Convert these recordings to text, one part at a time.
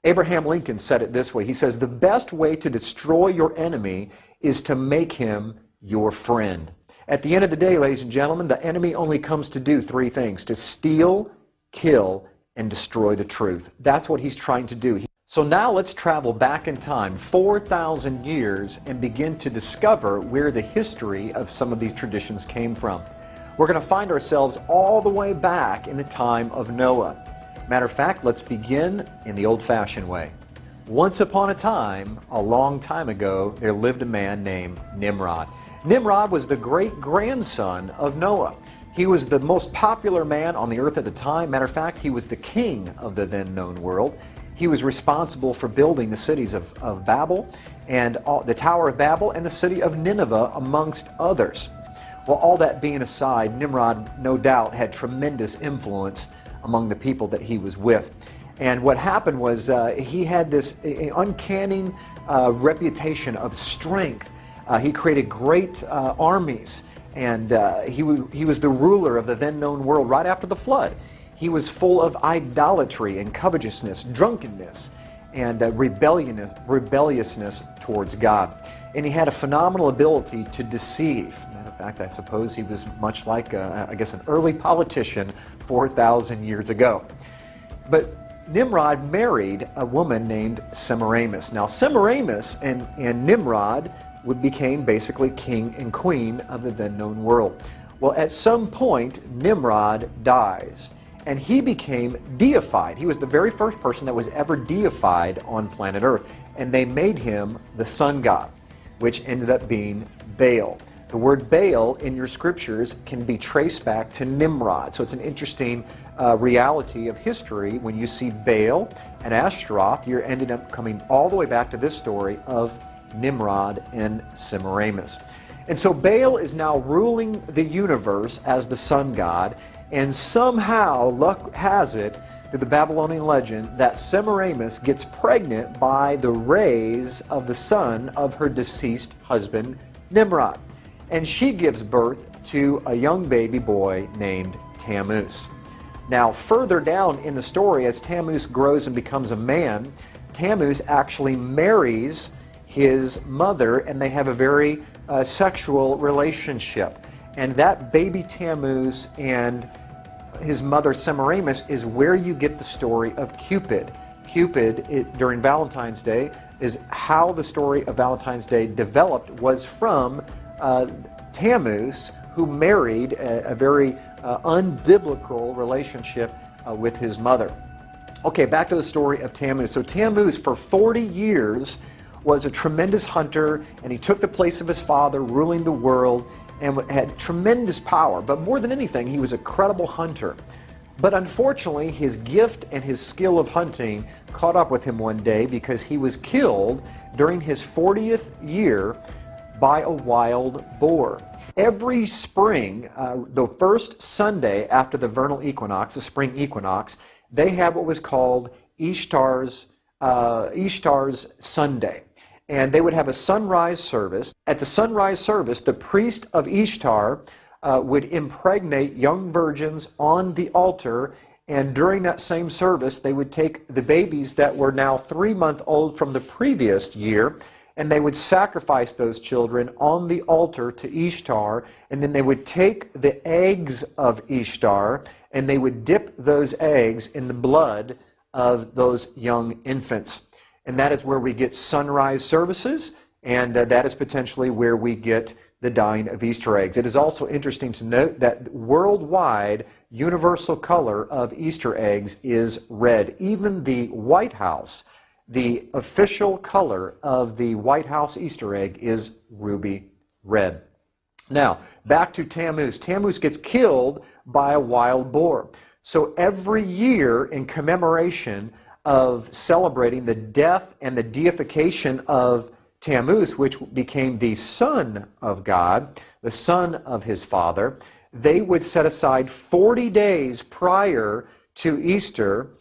Abraham Lincoln said it this way. He says, the best way to destroy your enemy is to make him your friend. At the end of the day, ladies and gentlemen, the enemy only comes to do three things: to steal, kill, and destroy the truth. That's what he's trying to do. So now let's travel back in time 4,000 years and begin to discover where the history of some of these traditions came from. We're going to find ourselves all the way back in the time of Noah. Matter of fact, let's begin in the old-fashioned way. Once upon a time, a long time ago, there lived a man named Nimrod. Nimrod was the great-grandson of Noah. He was the most popular man on the earth at the time. Matter of fact, he was the king of the then-known world. He was responsible for building the cities of Babel, and the Tower of Babel, and the city of Nineveh, amongst others. Well, all that being aside, Nimrod, no doubt, had tremendous influence among the people that he was with. And what happened was he had this uncanny reputation of strength. He created great armies, and he was the ruler of the then-known world right after the flood. He was full of idolatry and covetousness, drunkenness, and rebelliousness towards God. And he had a phenomenal ability to deceive. Matter of fact, I suppose he was much like, I guess, an early politician 4,000 years ago. But Nimrod married a woman named Semiramis. Now, Semiramis and Nimrod became basically king and queen of the then-known world. Well, at some point, Nimrod dies, and he became deified. He was the very first person that was ever deified on planet Earth, and they made him the sun god, which ended up being Baal. The word Baal in your scriptures can be traced back to Nimrod. So it's an interesting reality of history. When you see Baal and Ashtaroth, you're ended up coming all the way back to this story of Nimrod and Semiramis. And so Baal is now ruling the universe as the sun god, and somehow luck has it, through the Babylonian legend, that Semiramis gets pregnant by the rays of the sun of her deceased husband, Nimrod. And she gives birth to a young baby boy named Tammuz. Now, further down in the story, as Tammuz grows and becomes a man, Tammuz actually marries his mother, and they have a very sexual relationship. And that baby Tammuz and his mother Semiramis is where you get the story of Cupid. Cupid, during Valentine's Day, is how the story of Valentine's Day developed, was from Tammuz, who married a very unbiblical relationship with his mother. Okay, back to the story of Tammuz. So Tammuz, for 40 years, was a tremendous hunter, and he took the place of his father, ruling the world, and had tremendous power. But more than anything, he was a credible hunter. But unfortunately, his gift and his skill of hunting caught up with him one day, because he was killed during his 40th year by a wild boar. Every spring, the first Sunday after the vernal equinox, the spring equinox, they have what was called Ishtar's Sunday. And they would have a sunrise service. At the sunrise service, the priest of Ishtar would impregnate young virgins on the altar, and during that same service, they would take the babies that were now 3-month-old from the previous year, and they would sacrifice those children on the altar to Ishtar, and then they would take the eggs of Ishtar, and they would dip those eggs in the blood of those young infants. And that is where we get sunrise services, and that is potentially where we get the dyeing of Easter eggs. It is also interesting to note that worldwide universal color of Easter eggs is red. Even the White House, the official color of the White House Easter egg is ruby red. Now, back to Tammuz. Tammuz gets killed by a wild boar. So every year, in commemoration of celebrating the death and the deification of Tammuz, which became the son of God, the son of his father, they would set aside 40 days prior to Easter,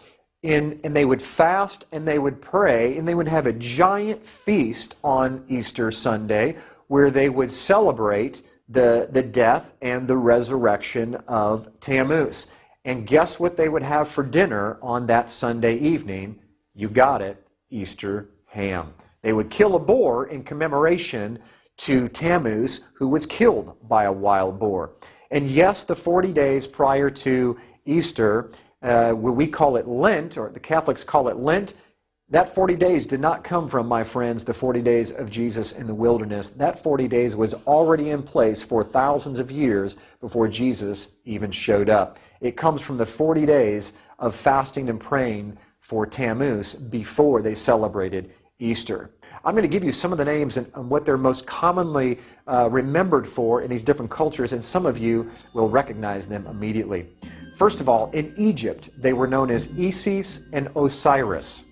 and they would fast and they would pray, and they would have a giant feast on Easter Sunday where they would celebrate the death and the resurrection of Tammuz. And guess what they would have for dinner on that Sunday evening? You got it, Easter ham. They would kill a boar in commemoration to Tammuz, who was killed by a wild boar. And yes, the 40 days prior to Easter, where we call it Lent, or the Catholics call it Lent, that 40 days did not come from, my friends, the 40 days of Jesus in the wilderness. That 40 days was already in place for thousands of years before Jesus even showed up. It comes from the 40 days of fasting and praying for Tammuz before they celebrated Easter. I'm going to give you some of the names and what they're most commonly remembered for in these different cultures, and some of you will recognize them immediately. First of all, in Egypt, they were known as Isis and Osiris.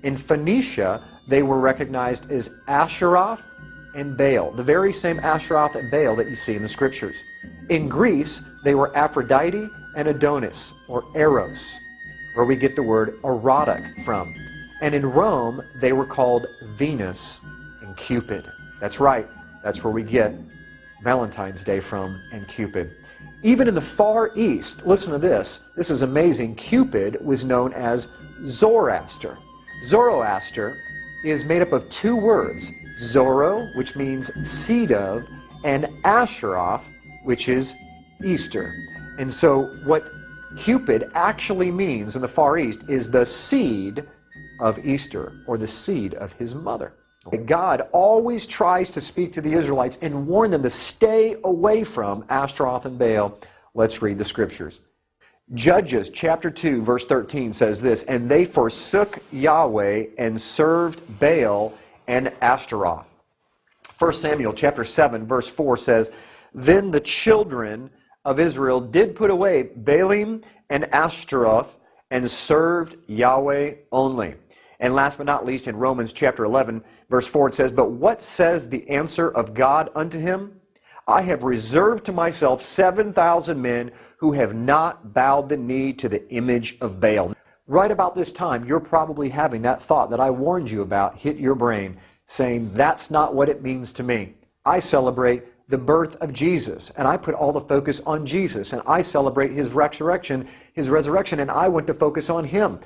In Phoenicia, they were recognized as Asheroth and Baal, the very same Asheroth and Baal that you see in the Scriptures. In Greece, they were Aphrodite and Adonis, or Eros, where we get the word erotic from. And in Rome, they were called Venus and Cupid. That's right, that's where we get Valentine's Day from, and Cupid. Even in the Far East, listen to this, this is amazing, Cupid was known as Zoroaster. Zoroaster is made up of two words, Zoro, which means seed of, and Asheroth, which is Easter. And so what Cupid actually means in the Far East is the seed of Easter, or the seed of his mother. God always tries to speak to the Israelites and warn them to stay away from Ashtaroth and Baal. Let's read the Scriptures. Judges chapter 2 verse 13 says this, "And they forsook Yahweh and served Baal and Ashtaroth." 1 Samuel chapter 7 verse 4 says, "Then the children of Israel did put away Baalim and Ashtaroth and served Yahweh only." And last but not least, in Romans chapter 11 verse 4 it says, "But what says the answer of God unto him? I have reserved to myself 7,000 men who have not bowed the knee to the image of Baal." Right about this time, you're probably having that thought that I warned you about hit your brain, saying, that's not what it means to me. I celebrate the birth of Jesus, and I put all the focus on Jesus, and I celebrate his resurrection, and I want to focus on him.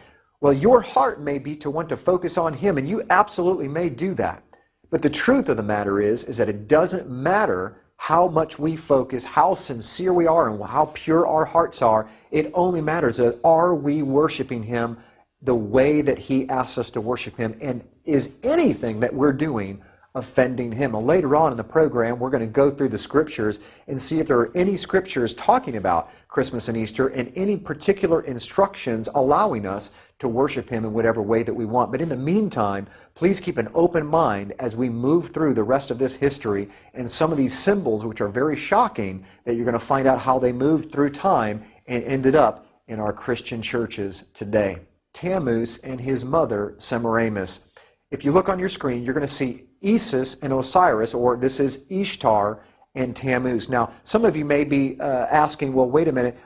Well, your heart may be to want to focus on him, and you absolutely may do that. But the truth of the matter is that it doesn't matter how much we focus, how sincere we are, and how pure our hearts are. It only matters that are we worshiping him the way that he asks us to worship him, and is anything that we're doing offending him. And later on in the program, we're going to go through the Scriptures and see if there are any Scriptures talking about Christmas and Easter and any particular instructions allowing us to worship him in whatever way that we want. But in the meantime, please keep an open mind as we move through the rest of this history and some of these symbols, which are very shocking, that you're going to find out how they moved through time and ended up in our Christian churches today. Tammuz and his mother, Semiramis. If you look on your screen, you're going to see Isis and Osiris, or this is Ishtar and Tammuz. Now, some of you may be asking, well, wait a minute,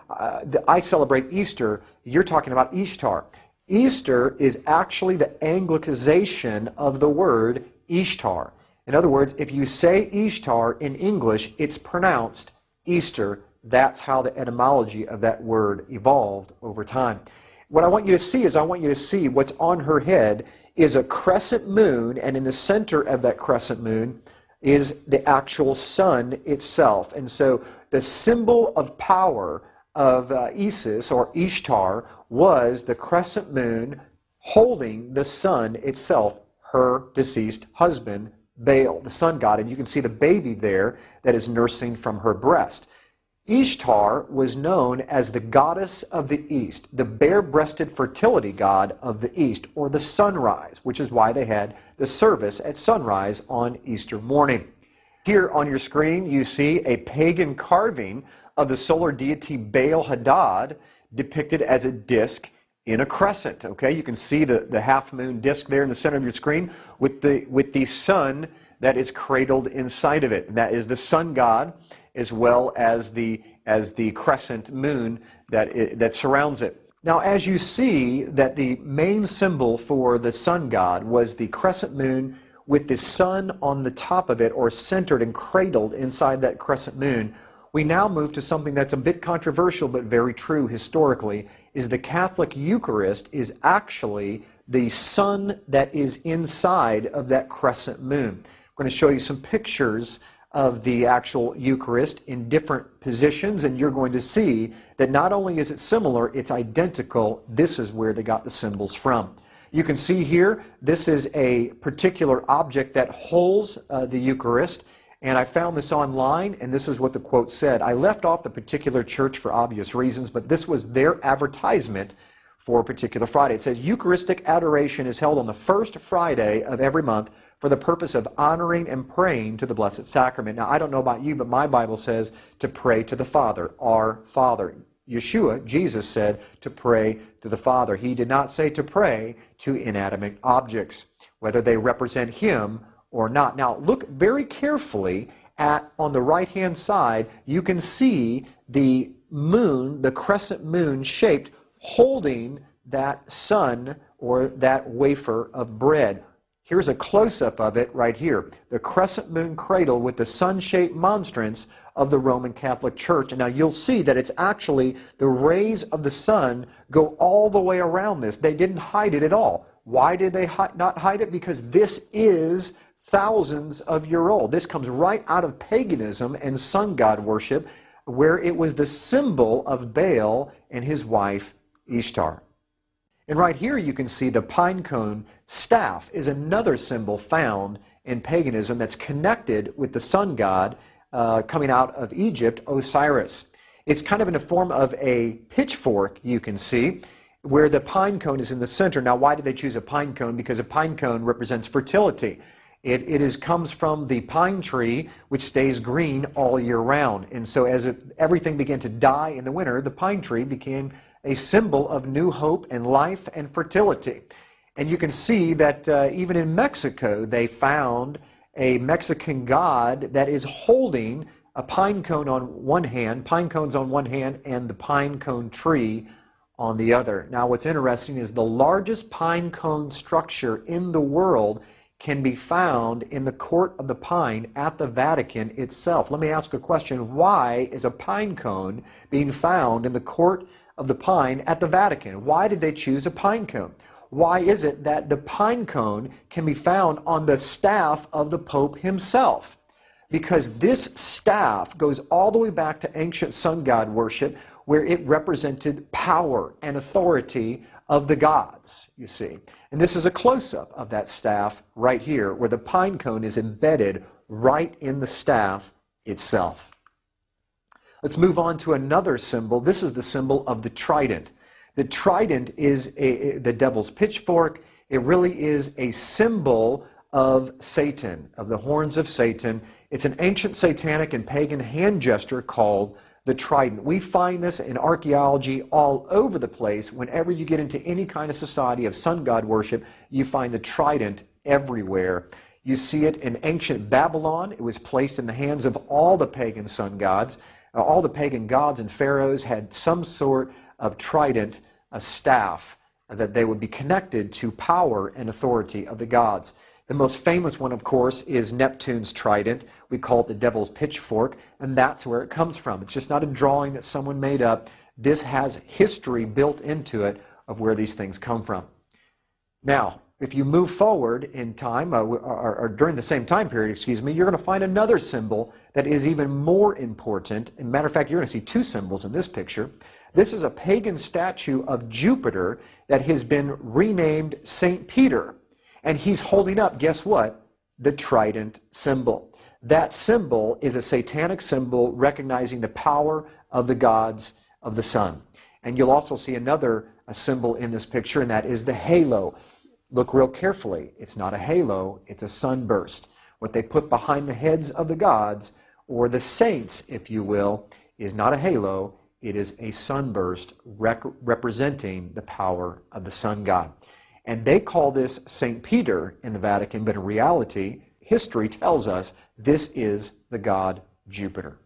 I celebrate Easter. You're talking about Ishtar. Easter is actually the Anglicization of the word Ishtar. In other words, if you say Ishtar in English, it's pronounced Easter. That's how the etymology of that word evolved over time. What I want you to see is, I want you to see what's on her head is a crescent moon, and in the center of that crescent moon is the actual sun itself. And so the symbol of power of Isis, or Ishtar, was the crescent moon holding the sun itself, her deceased husband, Baal, the sun god. And you can see the baby there that is nursing from her breast. Ishtar was known as the goddess of the East, the bare-breasted fertility god of the East, or the sunrise, which is why they had the service at sunrise on Easter morning. Here on your screen, you see a pagan carving of the solar deity Baal Hadad depicted as a disc in a crescent. Okay, you can see the half-moon disc there in the center of your screen with the sun that is cradled inside of it. And that is the sun god, as well as the crescent moon that surrounds it. Now, as you see that the main symbol for the sun god was the crescent moon with the sun on the top of it, or centered and cradled inside that crescent moon, we now move to something that's a bit controversial but very true historically, is the Catholic Eucharist is actually the sun that is inside of that crescent moon. I'm going to show you some pictures of the actual Eucharist in different positions, and you're going to see that not only is it similar, it's identical. This is where they got the symbols from. You can see here, this is a particular object that holds the Eucharist, and I found this online, and this is what the quote said. I left off the particular church for obvious reasons, but this was their advertisement for a particular Friday. It says, Eucharistic adoration is held on the first Friday of every month for the purpose of honoring and praying to the Blessed Sacrament. Now, I don't know about you, but my Bible says to pray to the Father, our Father. Yeshua, Jesus, said to pray to the Father. He did not say to pray to inanimate objects, whether they represent Him or not. Now, look very carefully at, on the right-hand side, you can see the moon, the crescent moon shaped, holding that sun or that wafer of bread. Here's a close-up of it right here. The crescent moon cradle with the sun-shaped monstrance of the Roman Catholic Church. And now you'll see that it's actually the rays of the sun go all the way around this. They didn't hide it at all. Why did they not hide it? Because this is thousands of years old. This comes right out of paganism and sun god worship, where it was the symbol of Baal and his wife Ishtar. And right here you can see the pine cone staff is another symbol found in paganism that's connected with the sun god coming out of Egypt, Osiris. It's kind of in the form of a pitchfork, you can see, where the pine cone is in the center. Now, why did they choose a pine cone? Because a pine cone represents fertility. It comes from the pine tree, which stays green all year round. And so as everything began to die in the winter, the pine tree became a symbol of new hope and life and fertility. And you can see that even in Mexico, they found a Mexican god that is holding a pine cone on one hand, pine cones on one hand, and the pine cone tree on the other. Now, what's interesting is the largest pine cone structure in the world can be found in the Court of the Pine at the Vatican itself. Let me ask a question. Why is a pine cone being found in the Court of the Pine at the Vatican? Why did they choose a pine cone? Why is it that the pine cone can be found on the staff of the Pope himself? Because this staff goes all the way back to ancient sun god worship, where it represented power and authority of the gods, you see. And this is a close-up of that staff right here, where the pine cone is embedded right in the staff itself. Let's move on to another symbol. This is the symbol of the trident. The trident is the devil's pitchfork. It really is a symbol of Satan, of the horns of Satan. It's an ancient satanic and pagan hand gesture called the trident. We find this in archaeology all over the place. Whenever you get into any kind of society of sun god worship, you find the trident everywhere. You see it in ancient Babylon. It was placed in the hands of all the pagan sun gods. All the pagan gods and pharaohs had some sort of trident, a staff, that they would be connected to power and authority of the gods. The most famous one, of course, is Neptune's trident. We call it the devil's pitchfork, and that's where it comes from. It's just not a drawing that someone made up. This has history built into it of where these things come from. Now, if you move forward in time, or during the same time period, you're going to find another symbol that is even more important. As a matter of fact, you're going to see two symbols in this picture. This is a pagan statue of Jupiter that has been renamed St. Peter. And he's holding up, guess what? The trident symbol. That symbol is a satanic symbol recognizing the power of the gods of the sun. And you'll also see another symbol in this picture, and that is the halo. Look real carefully. It's not a halo, it's a sunburst. What they put behind the heads of the gods, or the saints, if you will, is not a halo, it is a sunburst representing the power of the sun god. And they call this St. Peter in the Vatican, but in reality, history tells us this is the god Jupiter.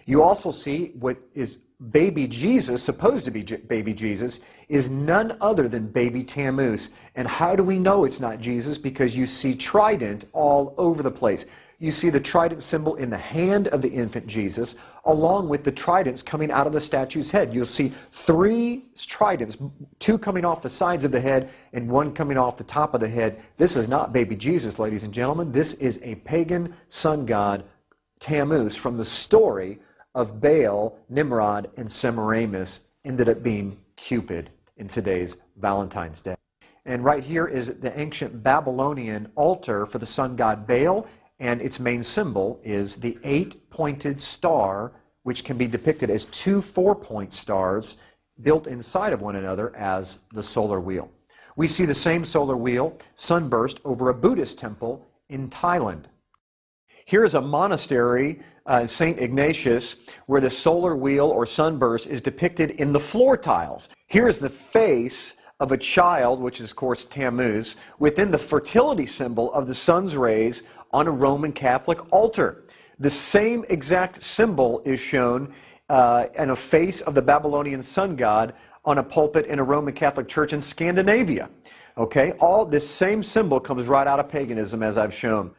You also see what is baby Jesus, supposed to be baby Jesus, is none other than baby Tammuz. And how do we know it's not Jesus? Because you see trident all over the place. you see the trident symbol in the hand of the infant Jesus, along with the tridents coming out of the statue's head. You'll see 3 tridents, 2 coming off the sides of the head and 1 coming off the top of the head. This is not baby Jesus, ladies and gentlemen. This is a pagan sun god, Tammuz, from the story of Baal, Nimrod, and Semiramis, ended up being Cupid in today's Valentine's Day. And right here is the ancient Babylonian altar for the sun god Baal, and its main symbol is the 8-pointed star, which can be depicted as 2 4-point stars built inside of one another as the solar wheel. We see the same solar wheel sunburst over a Buddhist temple in Thailand. Here is a monastery, St. Ignatius, where the solar wheel or sunburst is depicted in the floor tiles. Here is the face of a child, which is, of course, Tammuz, within the fertility symbol of the sun's rays on a Roman Catholic altar. The same exact symbol is shown in a face of the Babylonian sun god on a pulpit in a Roman Catholic church in Scandinavia. Okay, all this same symbol comes right out of paganism, as I've shown.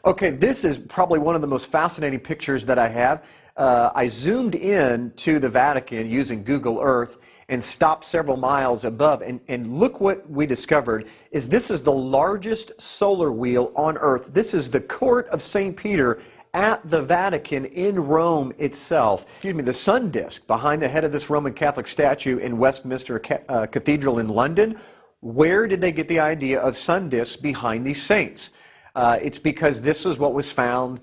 Okay, this is probably one of the most fascinating pictures that I have. I zoomed in to the Vatican using Google Earth and stopped several miles above, and look what we discovered is this is the largest solar wheel on Earth. This is the court of St. Peter at the Vatican in Rome itself. Excuse me, the sun disk behind the head of this Roman Catholic statue in Westminster Cathedral in London. Where did they get the idea of sun disks behind these saints? It's because this is what was found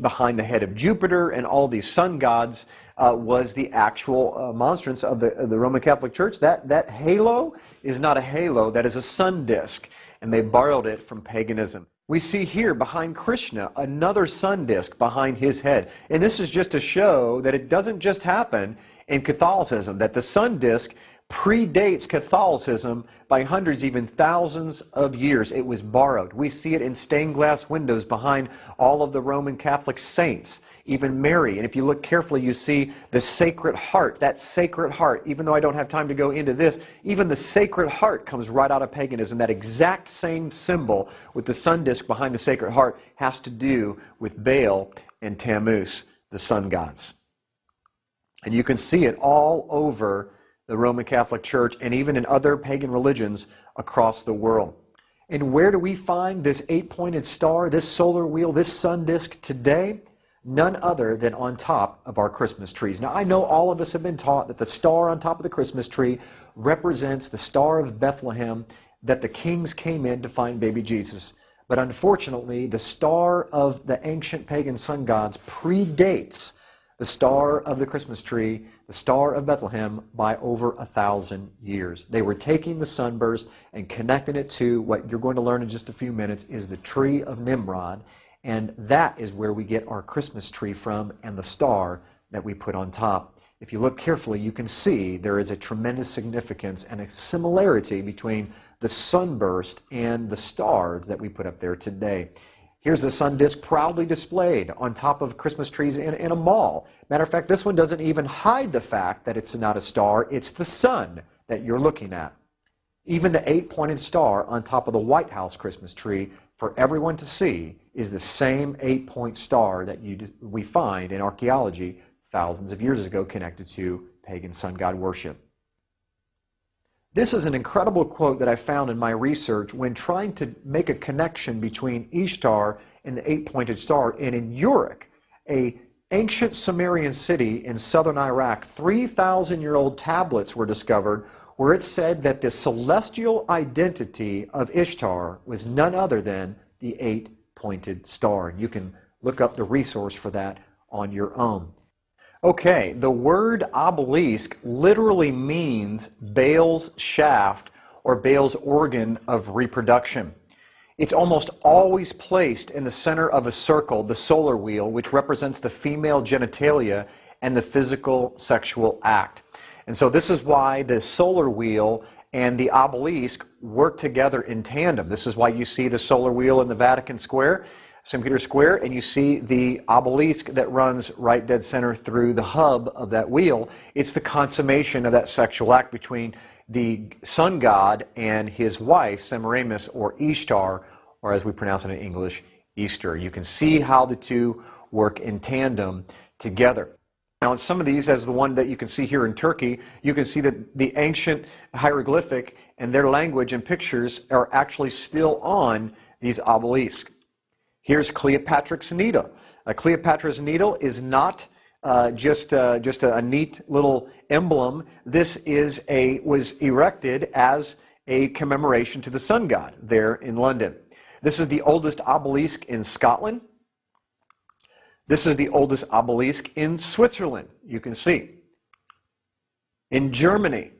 behind the head of Jupiter and all these sun gods was the actual monstrance of the Roman Catholic Church. That halo is not a halo, that is a sun disk, and they borrowed it from paganism. We see here behind Krishna another sun disk behind his head, and this is just to show that it doesn't just happen in Catholicism, that the sun disk predates Catholicism by hundreds, even thousands of years. It was borrowed. We see it in stained glass windows behind all of the Roman Catholic saints, even Mary. And if you look carefully, you see the Sacred Heart. That Sacred Heart, even though I don't have time to go into this, even the Sacred Heart comes right out of paganism. That exact same symbol with the sun disk behind the Sacred Heart has to do with Baal and Tammuz, the sun gods. And you can see it all over the Roman Catholic Church, and even in other pagan religions across the world. And where do we find this 8-pointed star, this solar wheel, this sun disk today? None other than on top of our Christmas trees. Now, I know all of us have been taught that the star on top of the Christmas tree represents the Star of Bethlehem, that the kings came in to find baby Jesus. But unfortunately, the star of the ancient pagan sun gods predates the star of the Christmas tree, the Star of Bethlehem, by over 1,000 years. They were taking the sunburst and connecting it to what you're going to learn in just a few minutes is the tree of Nimrod, and that is where we get our Christmas tree from and the star that we put on top. If you look carefully, you can see there is a tremendous significance and a similarity between the sunburst and the star that we put up there today. Here's the sun disk proudly displayed on top of Christmas trees in a mall. Matter of fact, this one doesn't even hide the fact that it's not a star. It's the sun that you're looking at. Even the 8-pointed star on top of the White House Christmas tree for everyone to see is the same 8-point star that we find in archaeology thousands of years ago connected to pagan sun god worship. This is an incredible quote that I found in my research when trying to make a connection between Ishtar and the 8-pointed star. And in Uruk, an ancient Sumerian city in southern Iraq, 3,000-year-old tablets were discovered where it said that the celestial identity of Ishtar was none other than the 8-pointed star. And you can look up the resource for that on your own. Okay, the word obelisk literally means Baal's shaft or Baal's organ of reproduction. It's almost always placed in the center of a circle, the solar wheel, which represents the female genitalia and the physical sexual act. And so this is why the solar wheel and the obelisk work together in tandem. This is why you see the solar wheel in the Vatican Square, St. Peter's Square, and you see the obelisk that runs right dead center through the hub of that wheel. It's the consummation of that sexual act between the sun god and his wife, Semiramis, or Ishtar, or as we pronounce it in English, Easter. You can see how the two work in tandem together. Now, in some of these, as the one that you can see here in Turkey, you can see that the ancient hieroglyphic and their language and pictures are actually still on these obelisks. Here's Cleopatra's Needle. Cleopatra's Needle is not just a neat little emblem. This was erected as a commemoration to the sun god there in London. This is the oldest obelisk in Scotland. This is the oldest obelisk in Switzerland, you can see. In Germany,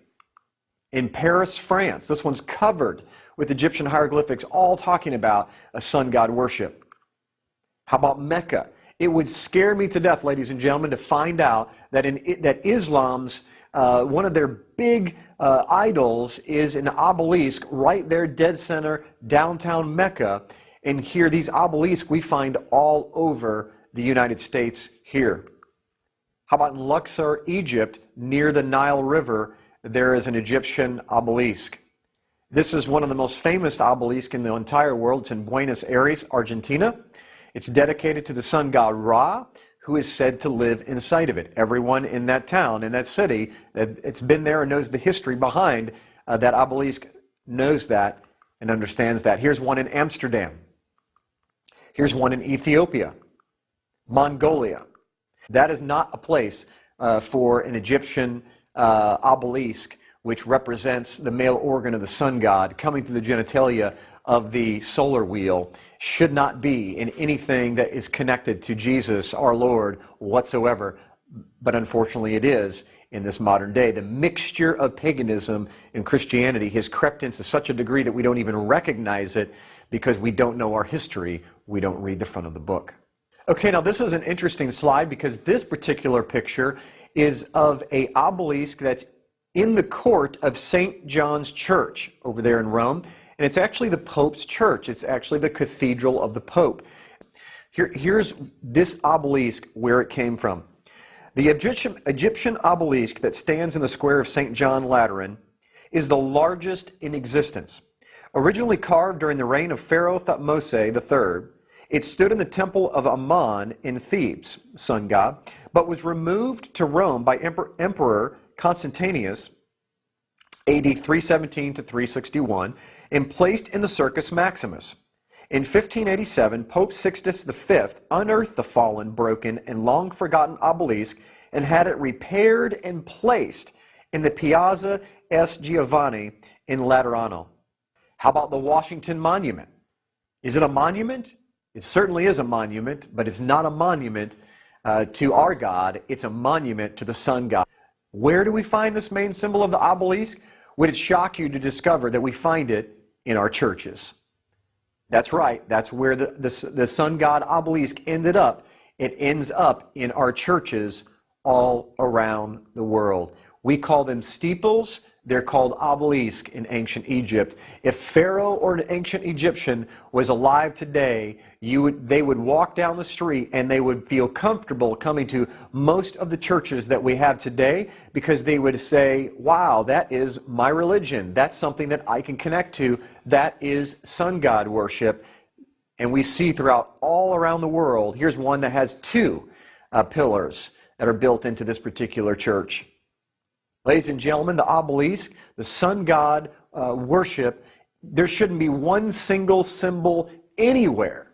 in Paris, France, this one's covered with Egyptian hieroglyphics, all talking about a sun god worship. How about Mecca? It would scare me to death, ladies and gentlemen, to find out that that Islam's one of their big idols is an obelisk right there, dead center, downtown Mecca. And here, these obelisks we find all over the United States here. How about in Luxor, Egypt, near the Nile River, there is an Egyptian obelisk. This is one of the most famous obelisks in the entire world. It's in Buenos Aires, Argentina. It's dedicated to the sun god Ra, who is said to live inside of it. Everyone in that town, in that city, it's been there and knows the history behind that obelisk, knows that and understands that. Here's one in Amsterdam. Here's one in Ethiopia, Mongolia. That is not a place for an Egyptian obelisk, which represents the male organ of the sun god coming through the genitalia of the solar wheel. Should not be in anything that is connected to Jesus, our Lord, whatsoever. But unfortunately it is in this modern day. The mixture of paganism and Christianity has crept into such a degree that we don't even recognize it because we don't know our history. We don't read the front of the book. Okay, now this is an interesting slide because this particular picture is of an obelisk that's in the court of St. John's Church over there in Rome. And it's actually the Pope's church. It's actually the cathedral of the Pope. Here's this obelisk where it came from. The Egyptian obelisk that stands in the square of St. John Lateran is the largest in existence. Originally carved during the reign of Pharaoh Thutmose III, it stood in the temple of Ammon in Thebes, sun god, but was removed to Rome by Emperor Constantius, AD 317 to 361, and placed in the Circus Maximus. In 1587, Pope Sixtus V unearthed the fallen, broken, and long-forgotten obelisk and had it repaired and placed in the Piazza S. Giovanni in Laterano. How about the Washington Monument? Is it a monument? It certainly is a monument, but it's not a monument to our God. It's a monument to the sun god. Where do we find this main symbol of the obelisk? Would it shock you to discover that we find it in our churches? That's right. That's where the sun god obelisk ended up. It ends up in our churches all around the world. We call them steeples. They're called obelisk in ancient Egypt. If Pharaoh or an ancient Egyptian was alive today, they would walk down the street and they would feel comfortable coming to most of the churches that we have today because they would say, wow, that is my religion. That's something that I can connect to. That is sun god worship. And we see throughout all around the world, here's one that has two pillars that are built into this particular church. Ladies and gentlemen, the obelisk, the sun god worship, there shouldn't be one single symbol anywhere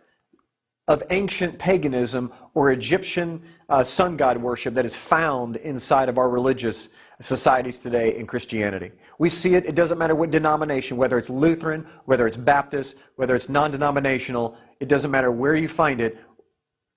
of ancient paganism or Egyptian sun god worship that is found inside of our religious societies today in Christianity. We see it. It doesn't matter what denomination, whether it's Lutheran, whether it's Baptist, whether it's non-denominational. It doesn't matter where you find it.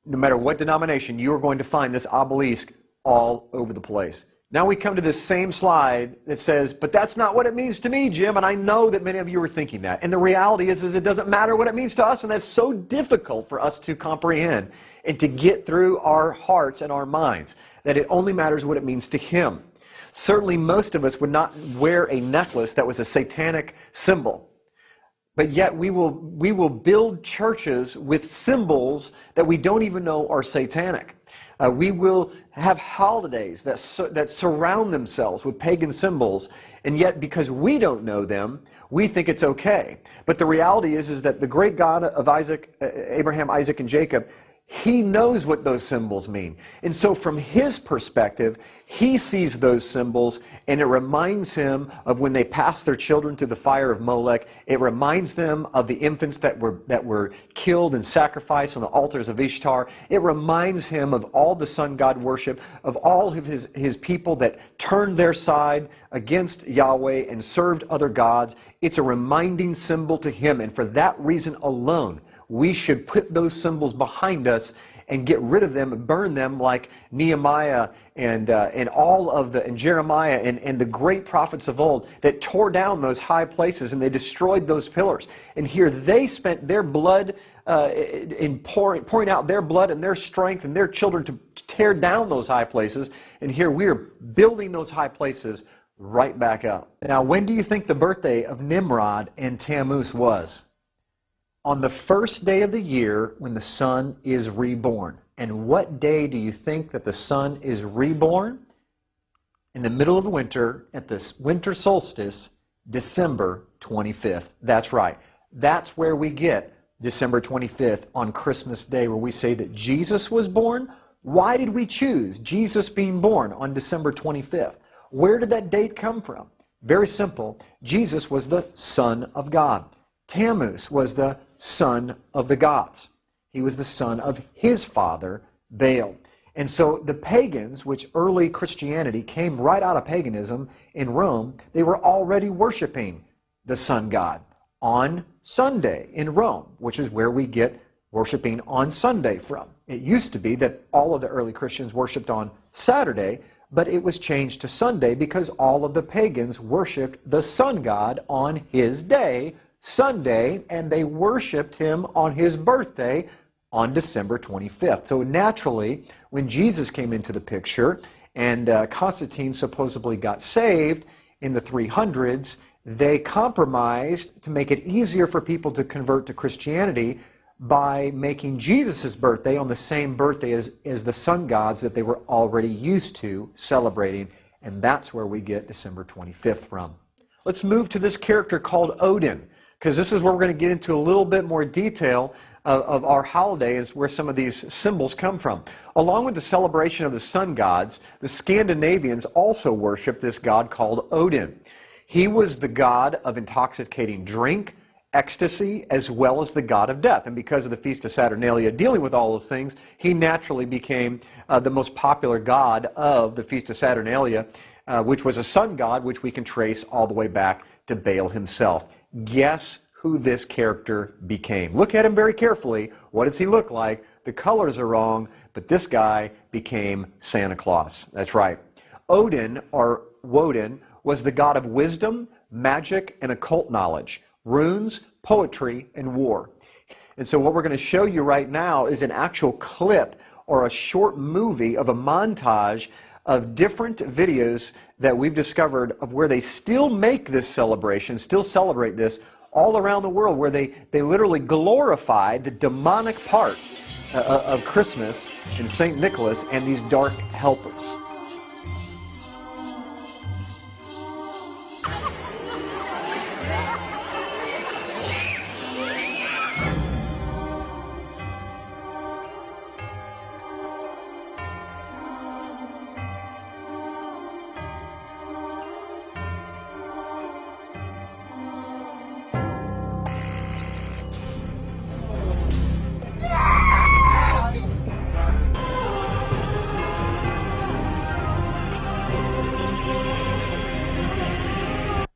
No matter what denomination, you are going to find this obelisk all over the place. Now we come to this same slide that says, but that's not what it means to me, Jim, and I know that many of you are thinking that. And the reality is it doesn't matter what it means to us, and that's so difficult for us to comprehend and to get through our hearts and our minds, that it only matters what it means to Him. Certainly most of us would not wear a necklace that was a satanic symbol. But yet we will build churches with symbols that we don't even know are satanic. We will have holidays that surround themselves with pagan symbols, and yet because we don't know them, we think it's okay. But the reality is that the great God of Abraham, Isaac, and Jacob, he knows what those symbols mean. And so from his perspective, he sees those symbols, and it reminds him of when they passed their children through the fire of Molech. It reminds them of the infants that were killed and sacrificed on the altars of Ishtar. It reminds him of all the sun god worship, of all of his people that turned their side against Yahweh and served other gods. It's a reminding symbol to him, and for that reason alone, we should put those symbols behind us and get rid of them and burn them, like Nehemiah and Jeremiah and the great prophets of old that tore down those high places and they destroyed those pillars. And here they spent their blood in pouring out their blood and their strength and their children to tear down those high places. And here we are building those high places right back up. Now, when do you think the birthday of Nimrod and Tammuz was? On the first day of the year when the sun is reborn. And what day do you think that the sun is reborn? In the middle of the winter, at this winter solstice, December 25th. That's right. That's where we get December 25th on Christmas Day, where we say that Jesus was born. Why did we choose Jesus being born on December 25th? Where did that date come from? Very simple. Jesus was the Son of God. Tammuz was the son of the gods. He was the son of his father, Baal. And so the pagans, which early Christianity came right out of paganism in Rome, they were already worshiping the sun god on Sunday in Rome, which is where we get worshiping on Sunday from. It used to be that all of the early Christians worshiped on Saturday, but it was changed to Sunday because all of the pagans worshiped the sun god on his day, Sunday, and they worshiped him on his birthday on December 25th. So naturally, when Jesus came into the picture and Constantine supposedly got saved in the 300s, they compromised to make it easier for people to convert to Christianity by making Jesus' birthday on the same birthday as the sun gods that they were already used to celebrating, and that's where we get December 25th from. Let's move to this character called Odin, because this is where we're going to get into a little bit more detail of our holiday, is where some of these symbols come from. Along with the celebration of the sun gods, the Scandinavians also worshiped this god called Odin. He was the god of intoxicating drink, ecstasy, as well as the god of death. And because of the Feast of Saturnalia dealing with all those things, he naturally became the most popular god of the Feast of Saturnalia, which was a sun god, which we can trace all the way back to Baal himself. Guess who this character became? Look at him very carefully. What does he look like? The colors are wrong, but this guy became Santa Claus. That's right. Odin, or Woden, was the god of wisdom, magic, and occult knowledge, runes, poetry, and war. And so what we're going to show you right now is an actual clip or a short movie of a montage of different videos that we've discovered of where they still make this celebration, still celebrate this all around the world, where they literally glorify the demonic part of Christmas and St. Nicholas and these dark helpers.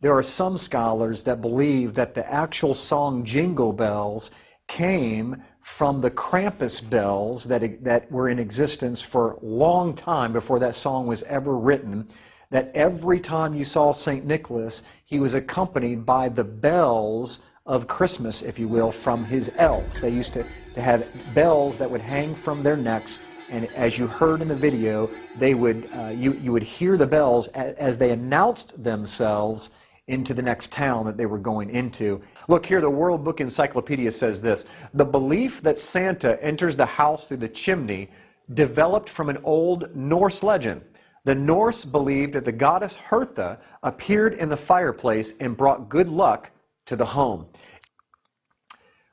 There are some scholars that believe that the actual song Jingle Bells came from the Krampus bells that were in existence for a long time before that song was ever written, that every time you saw St. Nicholas, he was accompanied by the bells of Christmas, if you will, from his elves. They used to have bells that would hang from their necks, and as you heard in the video, they would you would hear the bells as they announced themselves into the next town that they were going into. Look here, the World Book Encyclopedia says this: the belief that Santa enters the house through the chimney developed from an old Norse legend. The Norse believed that the goddess Hertha appeared in the fireplace and brought good luck to the home.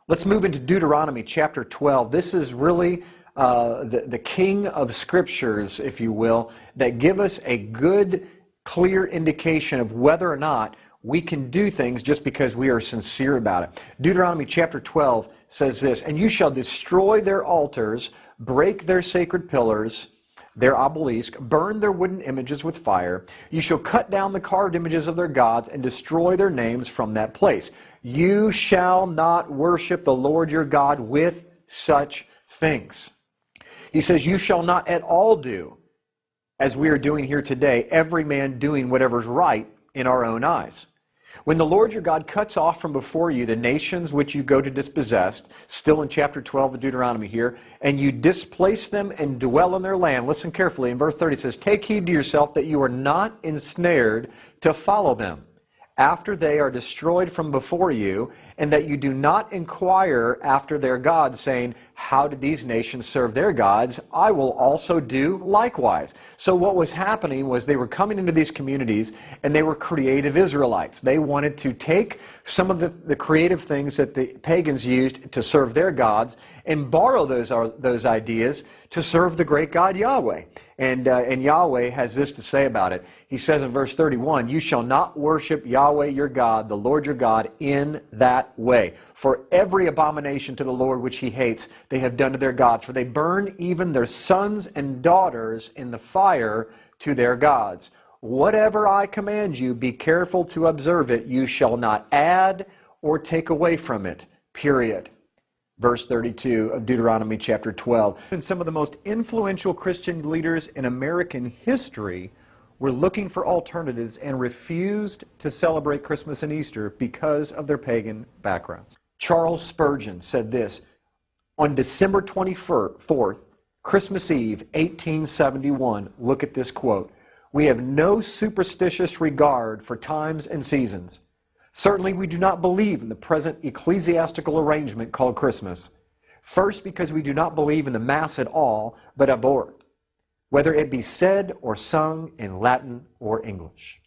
Let's move into Deuteronomy chapter 12. This is really the king of scriptures, if you will, that give us a good, clear indication of whether or not we can do things just because we are sincere about it. Deuteronomy chapter 12 says this, "And you shall destroy their altars, break their sacred pillars, their obelisk, burn their wooden images with fire. You shall cut down the carved images of their gods and destroy their names from that place. You shall not worship the Lord your God with such things." He says, you shall not at all do as we are doing here today, every man doing whatever's right in our own eyes. When the Lord your God cuts off from before you the nations which you go to dispossess, still in chapter 12 of Deuteronomy here, and you displace them and dwell in their land, listen carefully, in verse 30 it says, "Take heed to yourself that you are not ensnared to follow them, after they are destroyed from before you, and that you do not inquire after their gods, saying, how did these nations serve their gods? I will also do likewise." So what was happening was they were coming into these communities, and they were creative Israelites. They wanted to take some of the creative things that the pagans used to serve their gods and borrow those ideas to serve the great God Yahweh. And Yahweh has this to say about it. He says in verse 31, "You shall not worship Yahweh your God, the Lord your God, in that way. For every abomination to the Lord which he hates, they have done to their gods. For they burn even their sons and daughters in the fire to their gods. Whatever I command you, be careful to observe it. You shall not add or take away from it." Period. Verse 32 of Deuteronomy chapter 12. And some of the most influential Christian leaders in American history were looking for alternatives and refused to celebrate Christmas and Easter because of their pagan backgrounds. Charles Spurgeon said this, on December 24th, Christmas Eve, 1871, look at this quote, "We have no superstitious regard for times and seasons. Certainly we do not believe in the present ecclesiastical arrangement called Christmas. First, because we do not believe in the Mass at all, but abhor it, whether it be said or sung in Latin or English."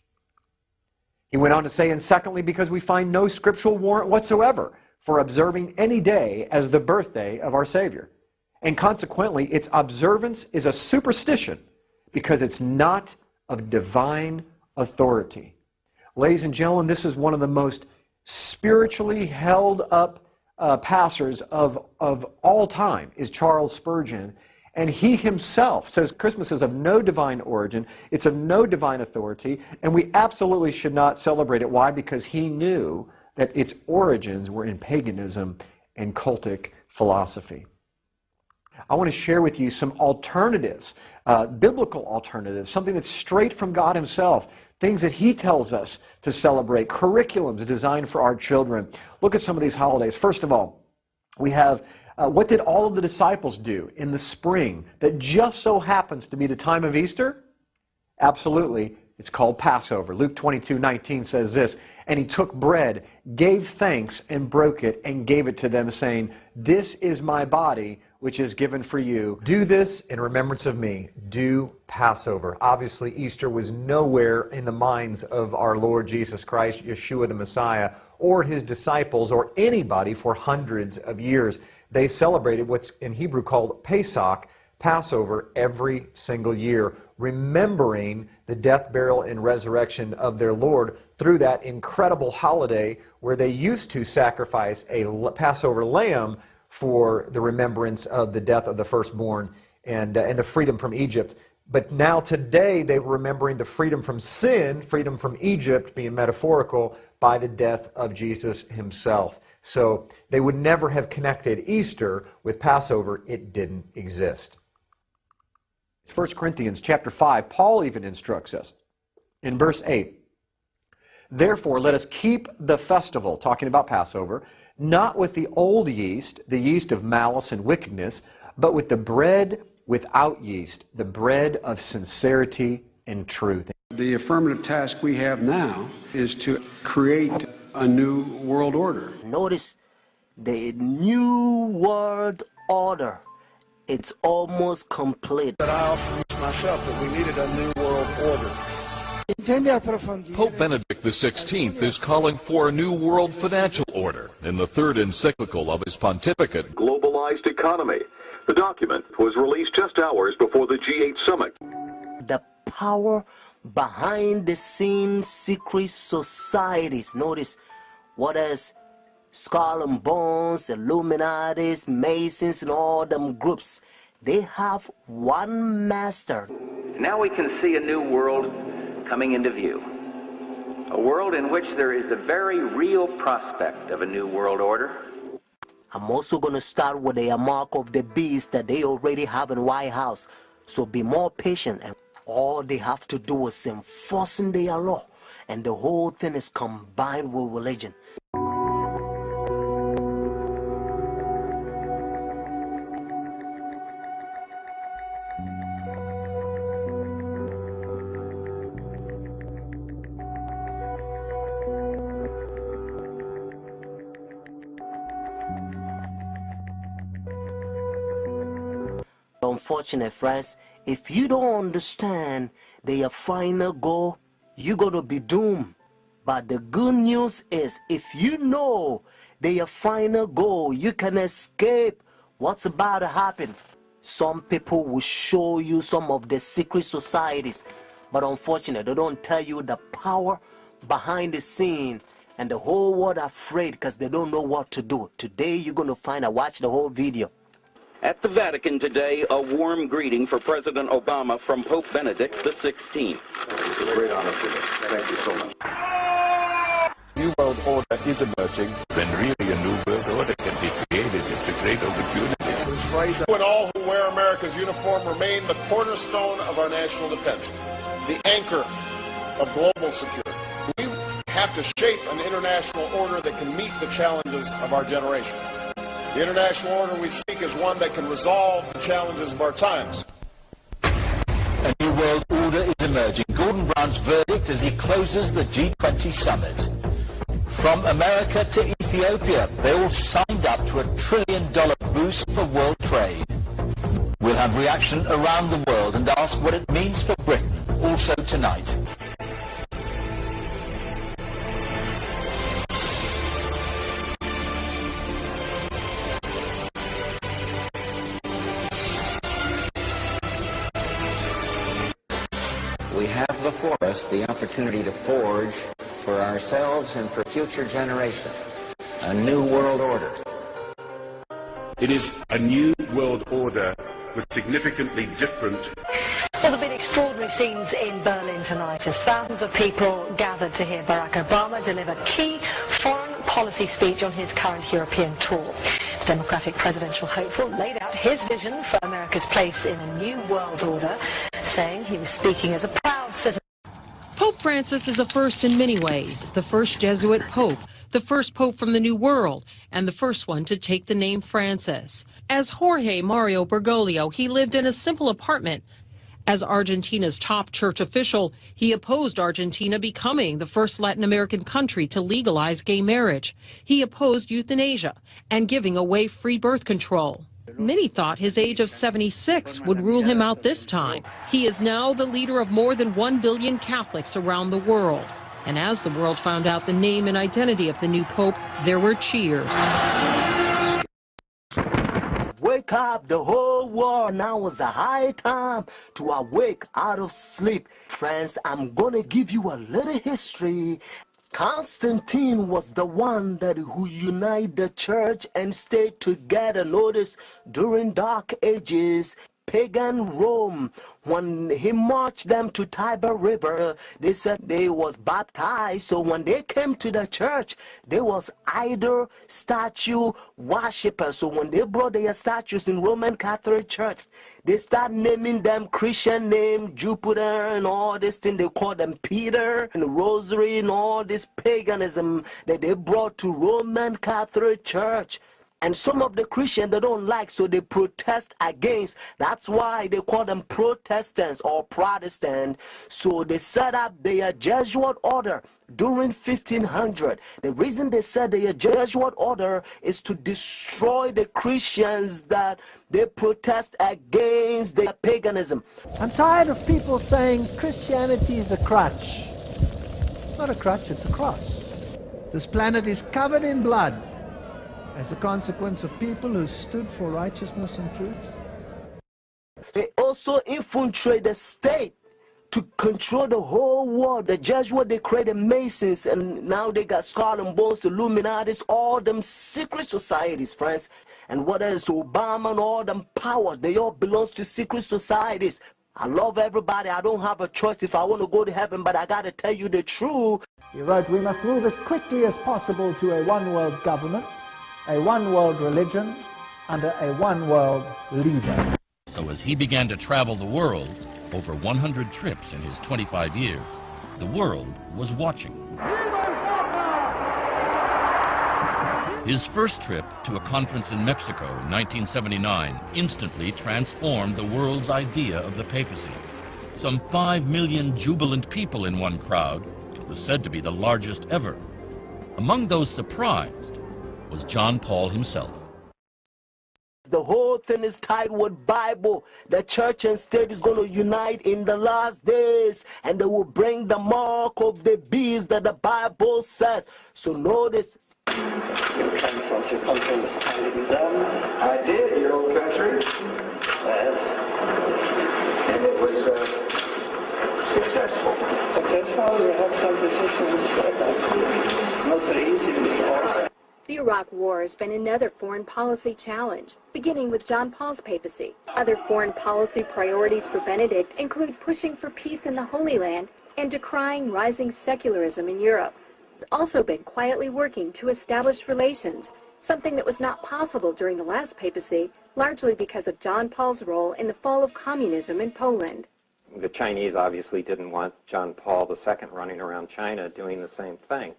He went on to say, and secondly, because we find no scriptural warrant whatsoever for observing any day as the birthday of our Savior. And consequently, its observance is a superstition because it's not of divine authority. Ladies and gentlemen, this is one of the most spiritually held up pastors of all time is Charles Spurgeon. And he himself says Christmas is of no divine origin, it's of no divine authority, and we absolutely should not celebrate it. Why? Because he knew that its origins were in paganism and cultic philosophy. I want to share with you some alternatives, biblical alternatives, something that's straight from God himself, things that he tells us to celebrate, curriculums designed for our children. Look at some of these holidays. First of all, we have what did all of the disciples do in the spring that just so happens to be the time of Easter? Absolutely. It's called Passover. Luke 22:19 says this, "And he took bread, gave thanks, and broke it, and gave it to them, saying, This is my body, which is given for you. Do this in remembrance of me." Do Passover. Obviously, Easter was nowhere in the minds of our Lord Jesus Christ, Yeshua the Messiah, or his disciples, or anybody for hundreds of years. They celebrated what's in Hebrew called Pesach, Passover, every single year, remembering the death, burial, and resurrection of their Lord through that incredible holiday where they used to sacrifice a Passover lamb for the remembrance of the death of the firstborn and the freedom from Egypt. But now today they were remembering the freedom from sin, freedom from Egypt, being metaphorical, by the death of Jesus himself. So they would never have connected Easter with Passover. It didn't exist. 1 Corinthians chapter 5, Paul even instructs us in verse 8, "Therefore let us keep the festival," talking about Passover, "not with the old yeast, the yeast of malice and wickedness, but with the bread without yeast, the bread of sincerity and truth." The affirmative task we have now is to create a new world order. Notice the new world order. It's almost complete. But I often myself that we needed a new world order. Pope Benedict XVI is calling for a new world financial order in the third encyclical of his pontificate. Globalized economy. The document was released just hours before the G8 summit. The power behind the scenes secret societies. Notice what is Skull and Bones, Illuminati, Masons, and all them groups. They have one master. Now we can see a new world coming into view. A world in which there is the very real prospect of a new world order. I'm also going to start with the mark of the beast that they already have in White House. So be more patient, and all they have to do is enforcing their law, and the whole thing is combined with religion. Unfortunate friends, if you don't understand their final goal, you're gonna be doomed. But the good news is, if you know their final goal, you can escape what's about to happen. Some people will show you some of the secret societies, but unfortunately they don't tell you the power behind the scene, and the whole world afraid because they don't know what to do. Today you're gonna find out. Watch the whole video. At the Vatican today, a warm greeting for President Obama from Pope Benedict XVI. It's a great honor for me. Thank you so much. New world order is emerging. When really a new world order can be created, it's a great opportunity. When all who wear America's uniform remain the cornerstone of our national defense, the anchor of global security. We have to shape an international order that can meet the challenges of our generation. The international order we seek is one that can resolve the challenges of our times. A new world order is emerging. Gordon Brown's verdict as he closes the G20 summit. From America to Ethiopia, they all signed up to a $1 trillion boost for world trade. We'll have reaction around the world and ask what it means for Britain, also tonight. We have before us the opportunity to forge for ourselves and for future generations a new world order. It is a new world order with significantly different... Well, there have been extraordinary scenes in Berlin tonight as thousands of people gathered to hear Barack Obama deliver key foreign policy speech on his current European tour. The Democratic presidential hopeful laid out his vision for America's place in a new world order, saying he was speaking as a proud citizen. Pope Francis is a first in many ways, the first Jesuit pope, the first pope from the New World, and the first one to take the name Francis. As Jorge Mario Bergoglio, he lived in a simple apartment. As Argentina's top church official, he opposed Argentina becoming the first Latin American country to legalize gay marriage. He opposed euthanasia and giving away free birth control. Many thought his age of 76 would rule him out this time. He is now the leader of more than 1 billion Catholics around the world. And as the world found out the name and identity of the new pope, there were cheers. Wake up the whole world. Now is the high time to awake out of sleep. Friends, I'm gonna give you a little history. Constantine was the one who united the church and stayed together. Notice, during Dark Ages, pagan Rome, when he marched them to Tiber River, they said they was baptized. So when they came to the church, they was idol statue worshippers. So when they brought their statues in Roman Catholic Church, they start naming them Christian name, Jupiter and all this thing. They call them Peter and Rosary and all this paganism that they brought to Roman Catholic Church. And some of the Christians they don't like, so they protest against. That's why they call them Protestants or Protestant. So they set up their Jesuit order during 1500. The reason they set their Jesuit order is to destroy the Christians that they protest against their paganism. I'm tired of people saying Christianity is a crutch. It's not a crutch, it's a cross. This planet is covered in blood as a consequence of people who stood for righteousness and truth. They also infiltrate the state to control the whole world. The Jesuits, they created Masons, and now they got Skull and Bones, Illuminatis, all them secret societies, friends. And what else? Obama and all them powers, they all belong to secret societies. I love everybody. I don't have a choice if I want to go to heaven, but I got to tell you the truth. He wrote, we must move as quickly as possible to a one-world government, a one-world religion, under a one-world leader. So as he began to travel the world, over 100 trips in his 25 years, the world was watching. His first trip to a conference in Mexico in 1979 instantly transformed the world's idea of the papacy. Some 5 million jubilant people in one crowd, it was said to be the largest ever. Among those surprised was John Paul himself. The whole thing is tied with Bible. The church and state is going to unite in the last days, and they will bring the mark of the beast that the Bible says. So notice. You came from circumference handed them. I did, your old country. Yes. And it was successful. Successful? You have some decisions. It's not so easy in this voice. The Iraq War has been another foreign policy challenge, beginning with John Paul's papacy. Other foreign policy priorities for Benedict include pushing for peace in the Holy Land and decrying rising secularism in Europe. He's also been quietly working to establish relations, something that was not possible during the last papacy, largely because of John Paul's role in the fall of communism in Poland. The Chinese obviously didn't want John Paul II running around China doing the same thing.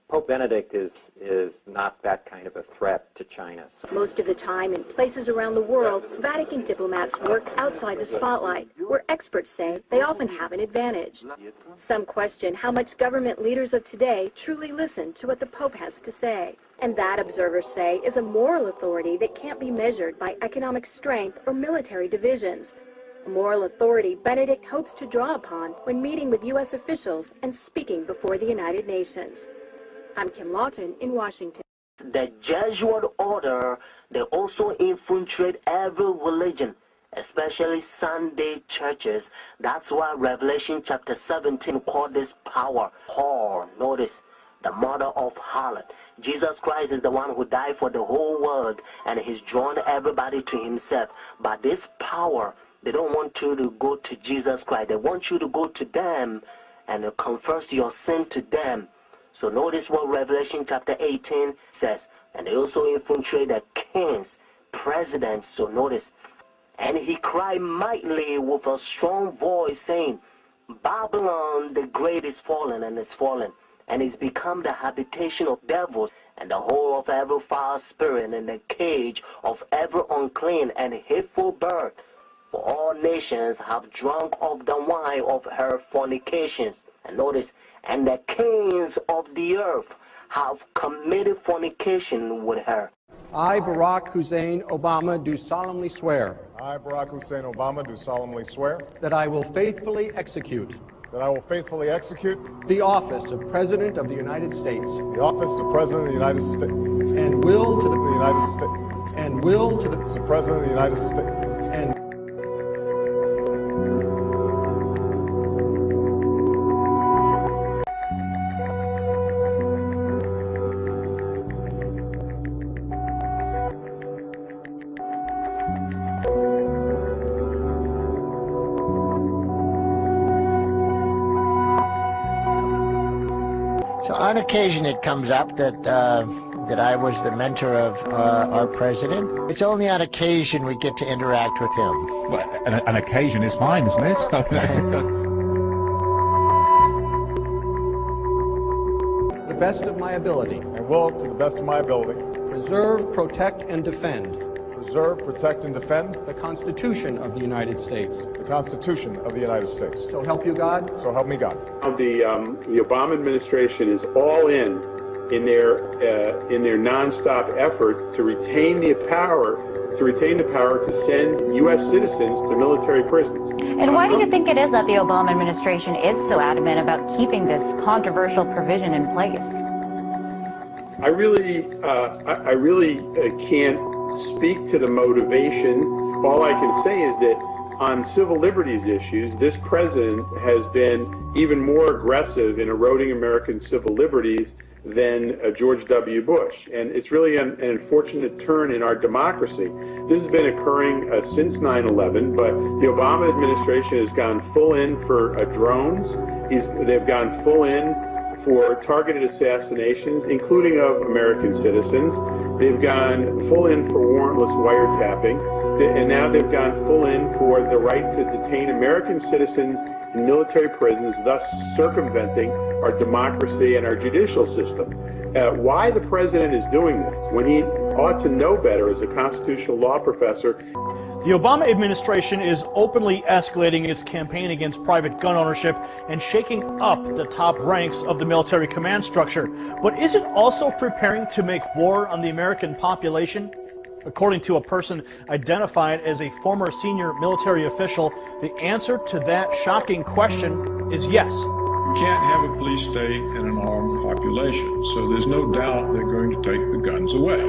Pope Benedict is not that kind of a threat to China. Most of the time, in places around the world, Vatican diplomats work outside the spotlight, where experts say they often have an advantage. Some question how much government leaders of today truly listen to what the Pope has to say. And that, observers say, is a moral authority that can't be measured by economic strength or military divisions. A moral authority Benedict hopes to draw upon when meeting with U.S. officials and speaking before the United Nations. I'm Kim Lawton in Washington. The Jesuit order, they also infiltrate every religion, especially Sunday churches. That's why Revelation chapter 17 called this power whore. Notice, the mother of harlot. Jesus Christ is the one who died for the whole world, and he's drawn everybody to himself. But this power, they don't want you to go to Jesus Christ. They want you to go to them and confess your sin to them. So notice what Revelation chapter 18 says. And they also infiltrate the kings, presidents. So notice. And he cried mightily with a strong voice, saying, Babylon the great is fallen and is fallen, and is become the habitation of devils, and the hole of every foul spirit, and the cage of every unclean and hateful bird. For all nations have drunk of the wine of her fornications. And notice, and the kings of the earth have committed fornication with her. I, Barack Hussein Obama, do solemnly swear. I, Barack Hussein Obama, do solemnly swear. That I will faithfully execute. That I will faithfully execute. The office of President of the United States. The office of President of the United States. And will to the United States. And will to the President of the United States. And So on occasion it comes up that that I was the mentor of our president. It's only on occasion we get to interact with him. Well, an occasion is fine, isn't it? the best of my ability. And will, to the best of my ability. Preserve, protect, and defend. Preserve, protect, and defend. The Constitution of the United States. The Constitution of the United States. So help you God. So help me God. The Obama administration is all in their nonstop effort to retain the power to send U.S. citizens to military prisons. And why do you think it is that the Obama administration is so adamant about keeping this controversial provision in place? I really can't speak to the motivation. All I can say is that on civil liberties issues, this president has been even more aggressive in eroding American civil liberties than George W. Bush. And it's really an unfortunate turn in our democracy. This has been occurring since 9/11, but the Obama administration has gone full in for drones. They've gone full in for targeted assassinations, including of American citizens. They've gone full in for warrantless wiretapping, and now they've gone full in for the right to detain American citizens in military prisons, thus circumventing our democracy and our judicial system. Why the president is doing this, when he ought to know better as a constitutional law professor. The Obama administration is openly escalating its campaign against private gun ownership and shaking up the top ranks of the military command structure. But is it also preparing to make war on the American population? According to a person identified as a former senior military official, the answer to that shocking question is yes. You can't have a police state and an armed population, so there's no doubt they're going to take the guns away.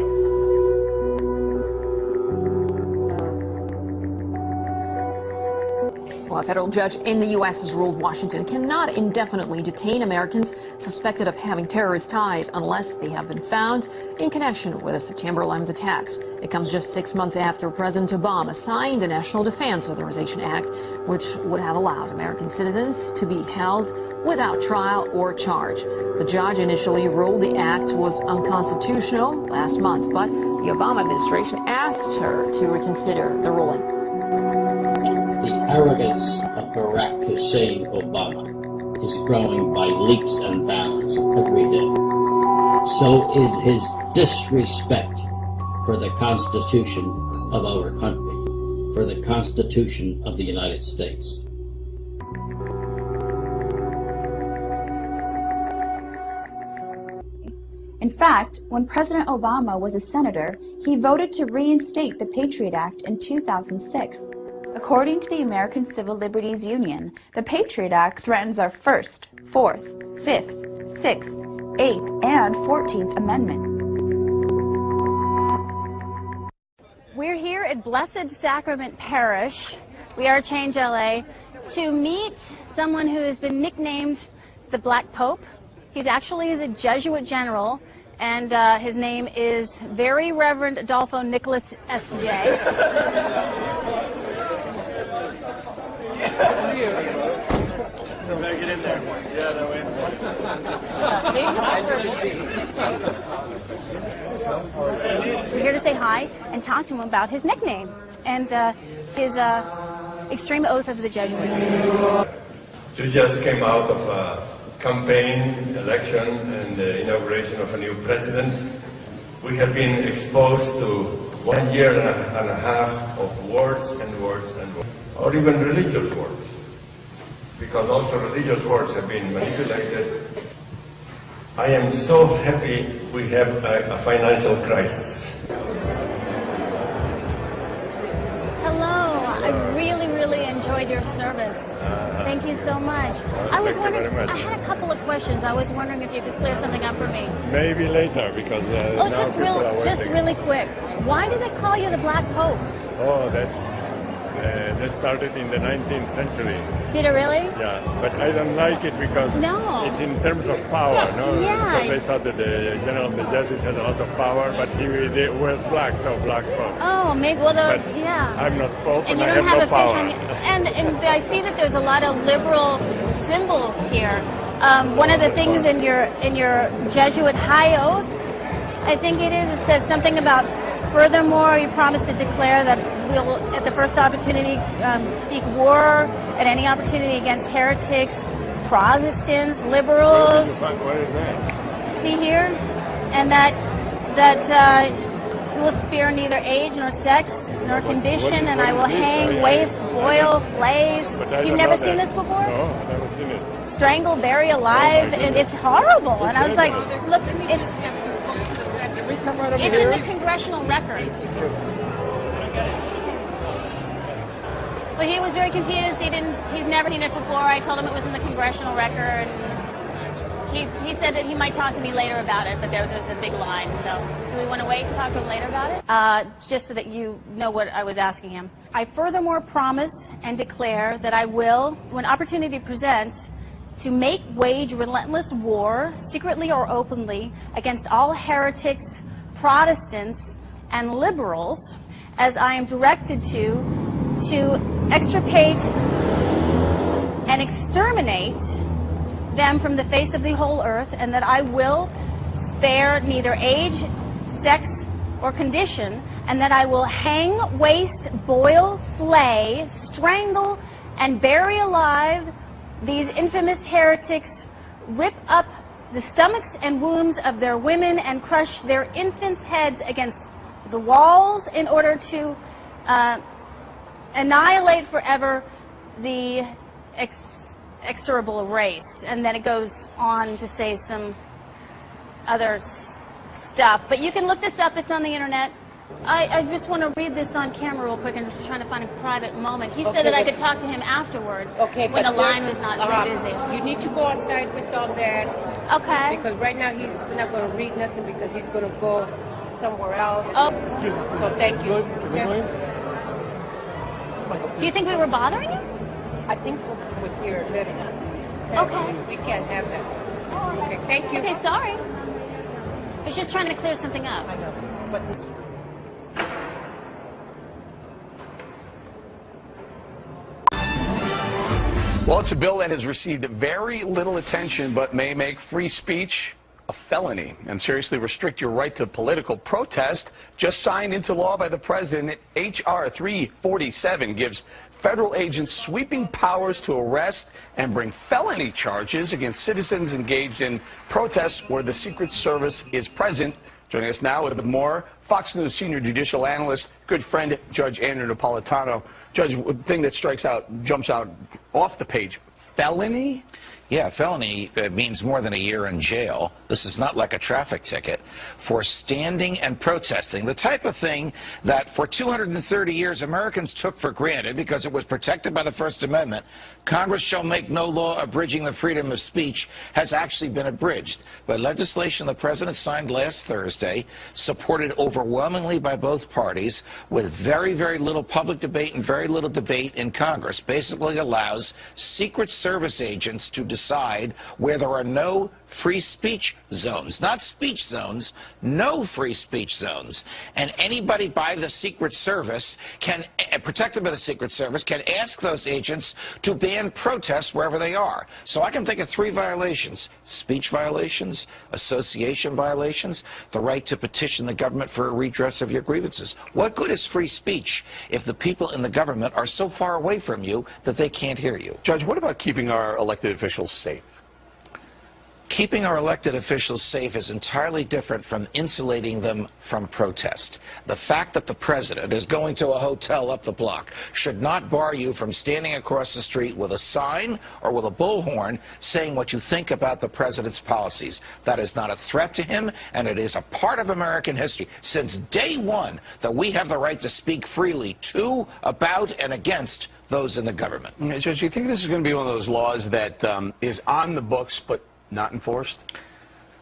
Well, a federal judge in the U.S. has ruled Washington cannot indefinitely detain Americans suspected of having terrorist ties unless they have been found in connection with the September 11th attacks. It comes just 6 months after President Obama signed the National Defense Authorization Act, which would have allowed American citizens to be held without trial or charge. The judge initially ruled the act was unconstitutional last month, but the Obama administration asked her to reconsider the ruling. The arrogance of Barack Hussein Obama is growing by leaps and bounds every day. So is his disrespect for the Constitution of our country, for the Constitution of the United States. In fact, when President Obama was a senator, he voted to reinstate the Patriot Act in 2006. According to the American Civil Liberties Union, the Patriot Act threatens our First, Fourth, Fifth, Sixth, Eighth, and 14th Amendment. We're here at Blessed Sacrament Parish, We Are Change LA, to meet someone who has been nicknamed the Black Pope. He's actually the Jesuit general, and his name is Very Reverend Adolfo Nicholas S.J. Get in there. Yeah, that way. We're here to say hi and talk to him about his nickname and his extreme oath of the Jesuits. You just came out of a campaign, election, and the inauguration of a new president. We have been exposed to 1 year and a half of words and words and words, or even religious words, because also religious words have been manipulated. I am so happy we have a financial crisis. Hello, I really enjoyed your service. Thank you so much. I was wondering, I had a couple of questions. I was wondering if you could clear something up for me. Maybe later, because now just really quick. Why do they call you the Black Pope? Oh, that started in the 19th century. Did it really? Yeah, but I don't like it because it's in terms of power, no? Yeah. So they thought that the general of the Jesuits had a lot of power, but he was black, so Black Pope. Oh, maybe, well, yeah. I'm not Pope, and I you don't have have no a fish power. on you. And I see that there's a lot of liberal symbols here. One of the things in your Jesuit high oath, I think it says something about, furthermore, you promise to declare that we'll, at the first opportunity, seek war at any opportunity against heretics, Protestants, liberals. What is that? See here? And that that will spare neither age nor sex nor condition, and I will hang, waste, boil, flays. You've never seen this before? No, I've never seen it. Strangle, bury alive, and it's horrible. And I was like, look, it's in the congressional record. But he was very confused. He'd never seen it before. I told him it was in the congressional record. He said that he might talk to me later about it, but there's a big line. So do we want to wait and talk to him later about it? Just so that you know what I was asking him. I furthermore promise and declare that I will, when opportunity presents, to wage relentless war, secretly or openly, against all heretics, Protestants, and liberals, as I am directed to extirpate and exterminate them from the face of the whole earth, and that I will spare neither age, sex, or condition, and that I will hang, waste, boil, flay, strangle, and bury alive these infamous heretics, rip up the stomachs and wombs of their women, and crush their infants' heads against the walls in order to annihilate forever the execrable race. And then it goes on to say some other stuff. But you can look this up. It's on the internet. I just want to read this on camera real quick. I'm just trying to find a private moment. He said that I could talk to him afterwards. Okay, when the line was not so busy. You need to go outside with all that. Okay. Because right now he's not going to read nothing because he's going to go somewhere else. Oh. Excuse me. So thank you. Okay. Do you think we were bothering him? I think so with your letting us. Okay. We can't have that. Okay, thank you. Okay, sorry. I was just trying to clear something up. I know, but this. Well, it's a bill that has received very little attention, but may make free speech a felony and seriously restrict your right to political protest. Just signed into law by the president, H.R. 347 gives federal agents sweeping powers to arrest and bring felony charges against citizens engaged in protests where the Secret Service is present. Joining us now with more, Fox News senior judicial analyst, good friend, Judge Andrew Napolitano. Judge, the thing that jumps out off the page, felony? Yeah, felony means more than a year in jail. This is not like a traffic ticket. For standing and protesting, the type of thing that for 230 years Americans took for granted because it was protected by the First Amendment, Congress shall make no law abridging the freedom of speech, has actually been abridged by legislation the president signed last Thursday, supported overwhelmingly by both parties, with very, very little public debate and very little debate in Congress. Basically allows Secret Service agents to decide where there are no free speech zones, not speech zones, no free speech zones. And anybody by the Secret Service can, protected by the Secret Service, can ask those agents to ban protests wherever they are. So I can think of 3 violations: speech violations, association violations, the right to petition the government for a redress of your grievances. What good is free speech if the people in the government are so far away from you that they can't hear you? Judge, what about keeping our elected officials safe? Keeping our elected officials safe is entirely different from insulating them from protest. The fact that the president is going to a hotel up the block should not bar you from standing across the street with a sign or with a bullhorn saying what you think about the president's policies. That is not a threat to him, and it is a part of American history since day one that we have the right to speak freely to, about, and against those in the government. Judge, do you think this is going to be one of those laws that is on the books but not enforced?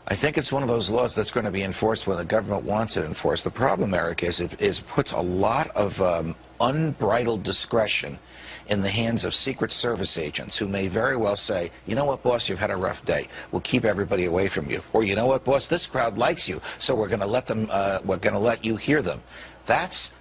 I think it's one of those laws that's going to be enforced when the government wants it enforced. The problem, Eric, is it puts a lot of unbridled discretion in the hands of Secret Service agents who may very well say, you know what, boss, you've had a rough day. We'll keep everybody away from you. Or, you know what, boss, this crowd likes you, so we're going to let them, we're going to let you hear them. That's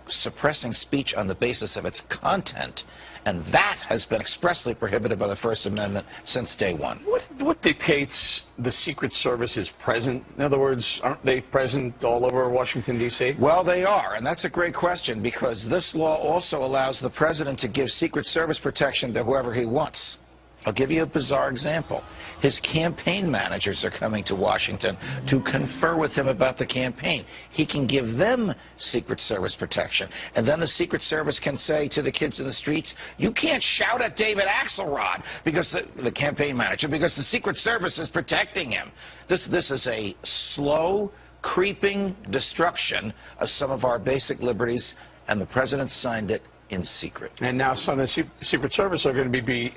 suppressing speech on the basis of its content. And that has been expressly prohibited by the First Amendment since day one. What dictates the Secret Service is present? In other words, aren't they present all over Washington, D.C.? Well, they are, and that's a great question, because this law also allows the president to give Secret Service protection to whoever he wants. I'll give you a bizarre example. His campaign managers are coming to Washington to confer with him about the campaign. He can give them Secret Service protection. And then the Secret Service can say to the kids in the streets, you can't shout at David Axelrod, because the campaign manager, because the Secret Service is protecting him. This is a slow, creeping destruction of some of our basic liberties, and the president signed it in secret. And now some of the Secret Service are going to be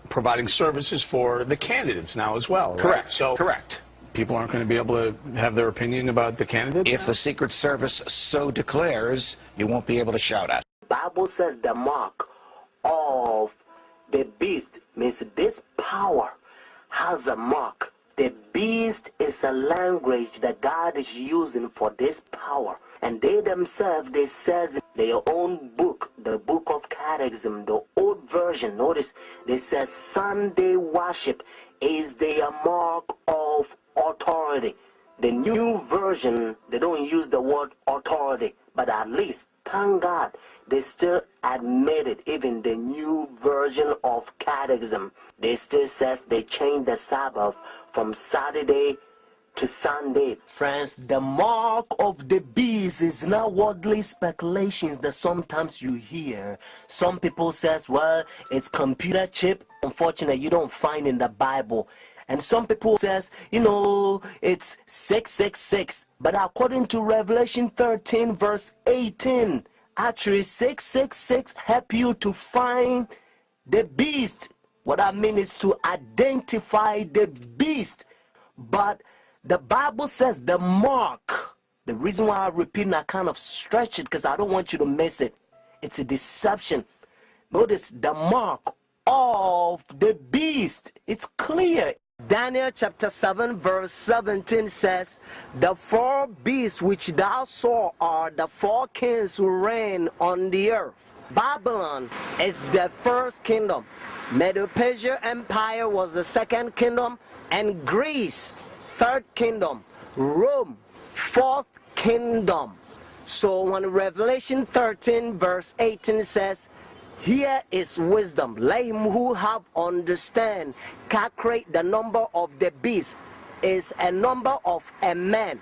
providing services for the candidates now as well, right? Correct. So correct. People aren't going to be able to have their opinion about the candidates? If the Secret Service so declares, you won't be able to shout at. The Bible says the mark of the beast means this power has a mark. The beast is a language that God is using for this power. And they themselves, they says in their own book, the book of Catechism, the old version, notice, they says Sunday worship is their mark of authority. The new version, they don't use the word authority, but at least, thank God, they still admit it. Even the new version of Catechism, they still says they changed the Sabbath from Saturday to Sunday. Friends, the mark of the beast is not worldly speculations that sometimes you hear. Some people says, well, it's computer chip. Unfortunately, you don't find in the Bible. And some people says, you know, it's 666. But according to Revelation 13 verse 18, actually 666 help you to find the beast. What I mean is to identify the beast. But the Bible says the mark. The reason why I repeat and I kind of stretch it because I don't want you to miss it. It's a deception. Notice the mark of the beast. It's clear. Daniel chapter 7 verse 17 says, the four beasts which thou saw are the four kings who reign on the earth. Babylon is the first kingdom. Medo-Persia Empire was the second kingdom, and Greece, third kingdom. Rome, fourth kingdom. So when Revelation 13 verse 18 says, here is wisdom, let him who have understand calculate the number of the beast, is a number of a man.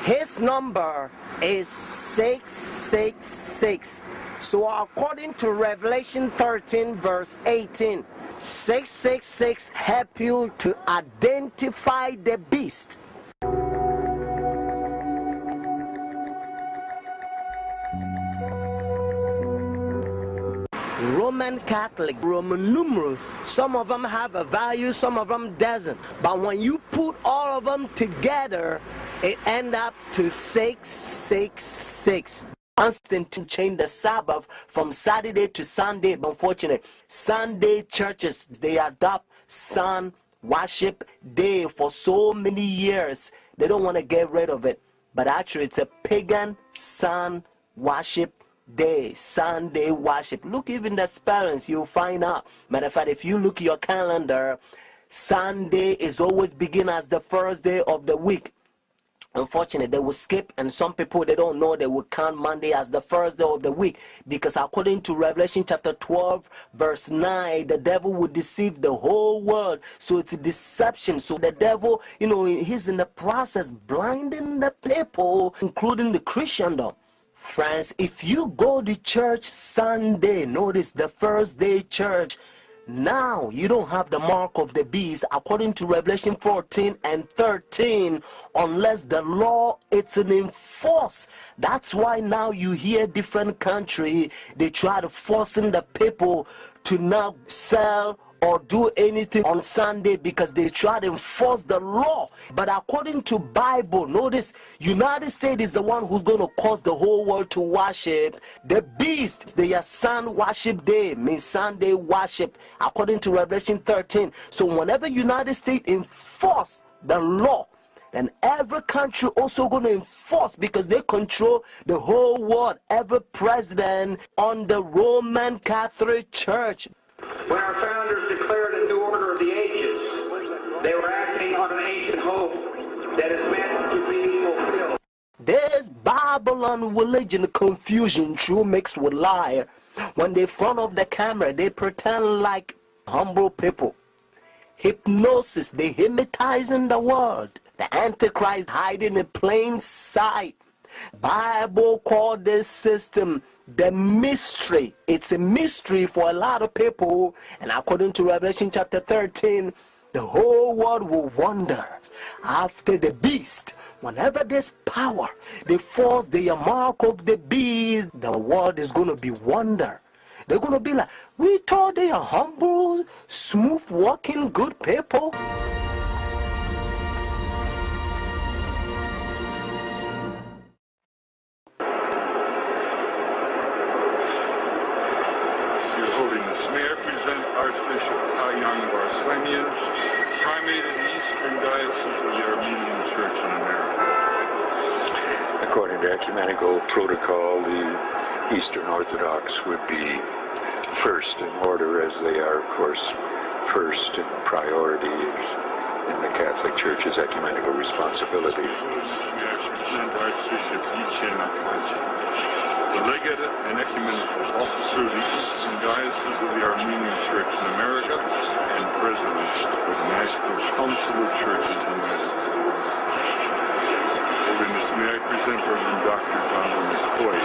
His number is 666. So according to Revelation 13 verse 18, 666 help you to identify the beast. Roman Catholic, Roman numerals, some of them have a value, some of them doesn't. But when you put all of them together, it ends up to 666. Constantine changed the Sabbath from Saturday to Sunday, but unfortunately, Sunday churches, they adopt sun worship day for so many years. They don't want to get rid of it. But actually, it's a pagan sun worship day, Sunday worship. Look, even the spellings, you'll find out. Matter of fact, if you look at your calendar, Sunday is always begin as the first day of the week. Unfortunately, they will skip, and some people, they don't know, they will count Monday as the first day of the week, because according to Revelation chapter 12 verse 9, the devil will deceive the whole world. So it's a deception. So the devil, you know, he's in the process blinding the people, including the Christendom. Friends, if you go to church Sunday, notice the first day church, now you don't have the mark of the beast according to Revelation 14 and 13 unless the law is enforced. That's why now you hear different countries, they try to forcing the people to not sell or do anything on Sunday because they try to enforce the law. But according to Bible, notice United States is the one who's going to cause the whole world to worship the beast. Their sun worship day means Sunday worship according to Revelation 13. So whenever United States enforce the law, and every country also going to enforce, because they control the whole world, every president on the Roman Catholic Church. When our founders declared a new order of the ages, they were acting on an ancient hope that is meant to be fulfilled. There's Babylon religion confusion, true mixed with lie. When they front of the camera, they pretend like humble people. Hypnosis, they hypnotizing the world. The Antichrist hiding in plain sight. Bible called this system the mystery. It's a mystery for a lot of people. And according to Revelation chapter 13, the whole world will wonder after the beast. Whenever there's power, the force, the mark of the beast, the world is going to be wonder. They're going to be like, we thought they are humble, smooth walking, good people. Your Holiness, may I present Archbishop Pagan Origin, Primate of the Eastern Diocese of the Armenian Church in America. According to ecumenical protocol, the Eastern Orthodox would be first in order, as they are, of course, first in priority in the Catholic Church's ecumenical responsibility. May I present Archbishop the legate and ecumenical officer of the Eastern Diocese of the Armenian Church in America and president of the National Council of Churches in the United States. Holiness, may I present Reverend Dr. Donald McCoy,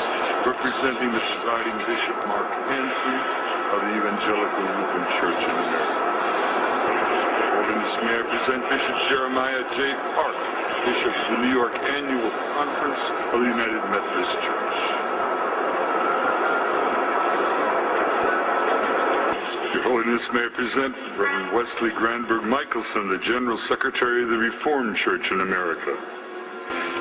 representing the presiding Bishop Mark Hansen of the Evangelical Lutheran Church in America. Holiness, may I present Bishop Jeremiah J. Park, Bishop of the New York Annual Conference of the United Methodist Church. Your Holiness, may I present Reverend Wesley Granberg Michelson, the General Secretary of the Reformed Church in America.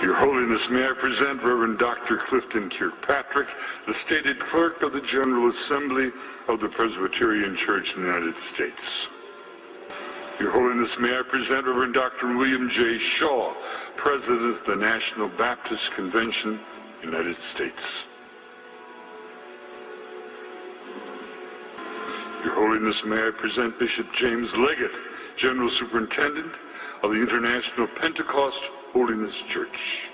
Your Holiness, may I present Reverend Dr. Clifton Kirkpatrick, the stated clerk of the General Assembly of the Presbyterian Church in the United States. Your Holiness, may I present Reverend Dr. William J. Shaw, President of the National Baptist Convention, United States. Your Holiness, may I present Bishop James Leggett, General Superintendent of the International Pentecost Holiness Church.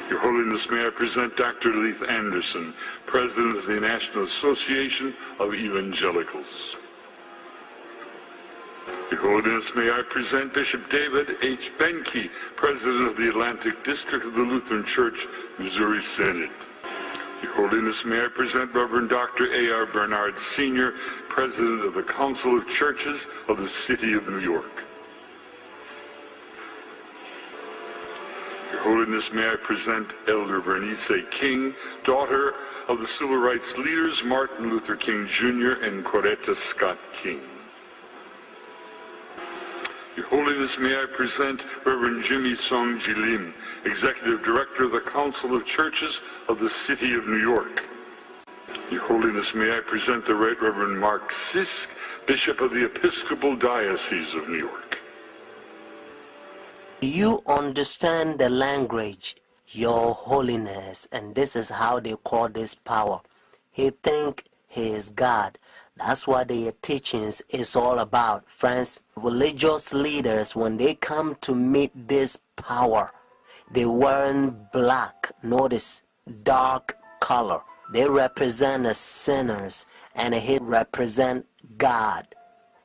Your Holiness, may I present Dr. Leith Anderson, President of the National Association of Evangelicals. Your Holiness, may I present Bishop David H. Benke, President of the Atlantic District of the Lutheran Church, Missouri Synod. Your Holiness, may I present Reverend Dr. A.R. Bernard Sr., President of the Council of Churches of the City of New York. Your Holiness, may I present Elder Bernice King, daughter of the civil rights leaders Martin Luther King Jr. and Coretta Scott King. Your Holiness, may I present Reverend Jimmy Song Jilim, Executive Director of the Council of Churches of the City of New York. Your Holiness, may I present the Right Reverend Mark Sisk, Bishop of the Episcopal Diocese of New York. You understand the language, Your Holiness, and this is how they call this power. He think he is God. That's what their teachings is all about. Friends, religious leaders, when they come to meet this power, they wearing black, notice, dark color. They represent the sinners, and he represent God.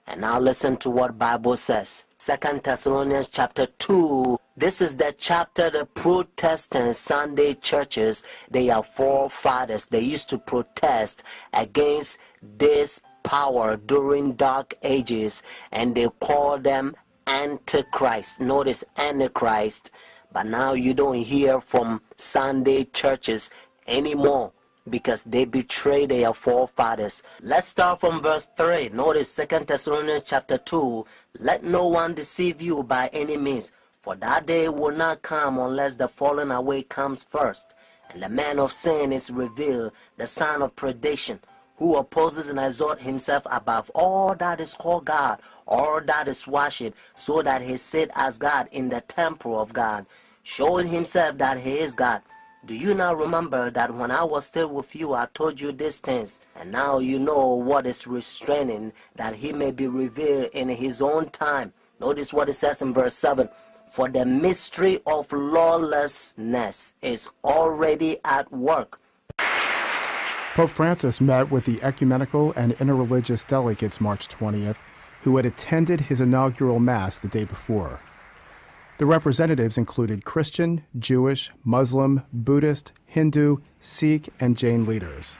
And now listen to what Bible says. 2 Thessalonians chapter 2. This is the chapter the Protestant Sunday churches, they are forefathers. They used to protest against this power during dark ages, and they call them Antichrist. Notice Antichrist. But now you don't hear from Sunday churches anymore, because they betray their forefathers. Let's start from verse 3. Notice 2 Thessalonians chapter 2. Let no one deceive you by any means, for that day will not come unless the falling away comes first, and the man of sin is revealed, the son of perdition, who opposes and exalts himself above all that is called God, all that is worshipped, so that he sit as God in the temple of God, showing himself that he is God. Do you not remember that when I was still with you, I told you these things? And now you know what is restraining, that he may be revealed in his own time. Notice what it says in verse 7. For the mystery of lawlessness is already at work. Pope Francis met with the ecumenical and interreligious delegates March 20th, who had attended his inaugural Mass the day before. The representatives included Christian, Jewish, Muslim, Buddhist, Hindu, Sikh, and Jain leaders.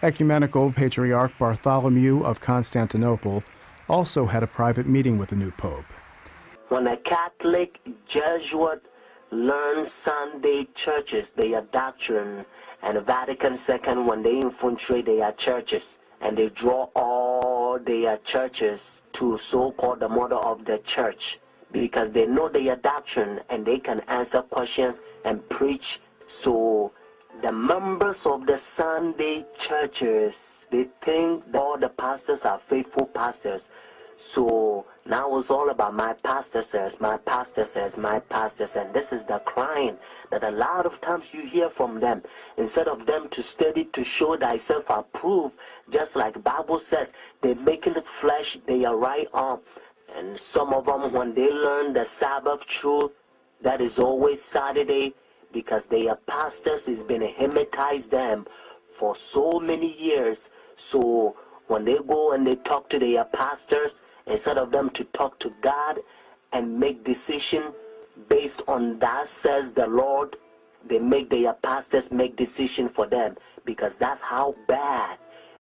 Ecumenical Patriarch Bartholomew of Constantinople also had a private meeting with the new pope. When a Catholic Jesuit learns Sunday churches, their doctrine, and Vatican II, when they infiltrate their churches, and they draw all their churches to so-called the mother of the church, because they know their doctrine and they can answer questions and preach. So the members of the Sunday churches, they think all the pastors are faithful pastors. So now it's all about my pastor says, my pastor says, my pastor says. And this is the crying that a lot of times you hear from them. Instead of them to study to show thyself approved, just like Bible says, they're making it flesh their right arm. And some of them, when they learn the Sabbath truth, that is always Saturday, because their pastors has been hypnotized them for so many years. So when they go and they talk to their pastors, instead of them to talk to God and make decision based on that says the Lord, they make their pastors make decision for them, because that's how bad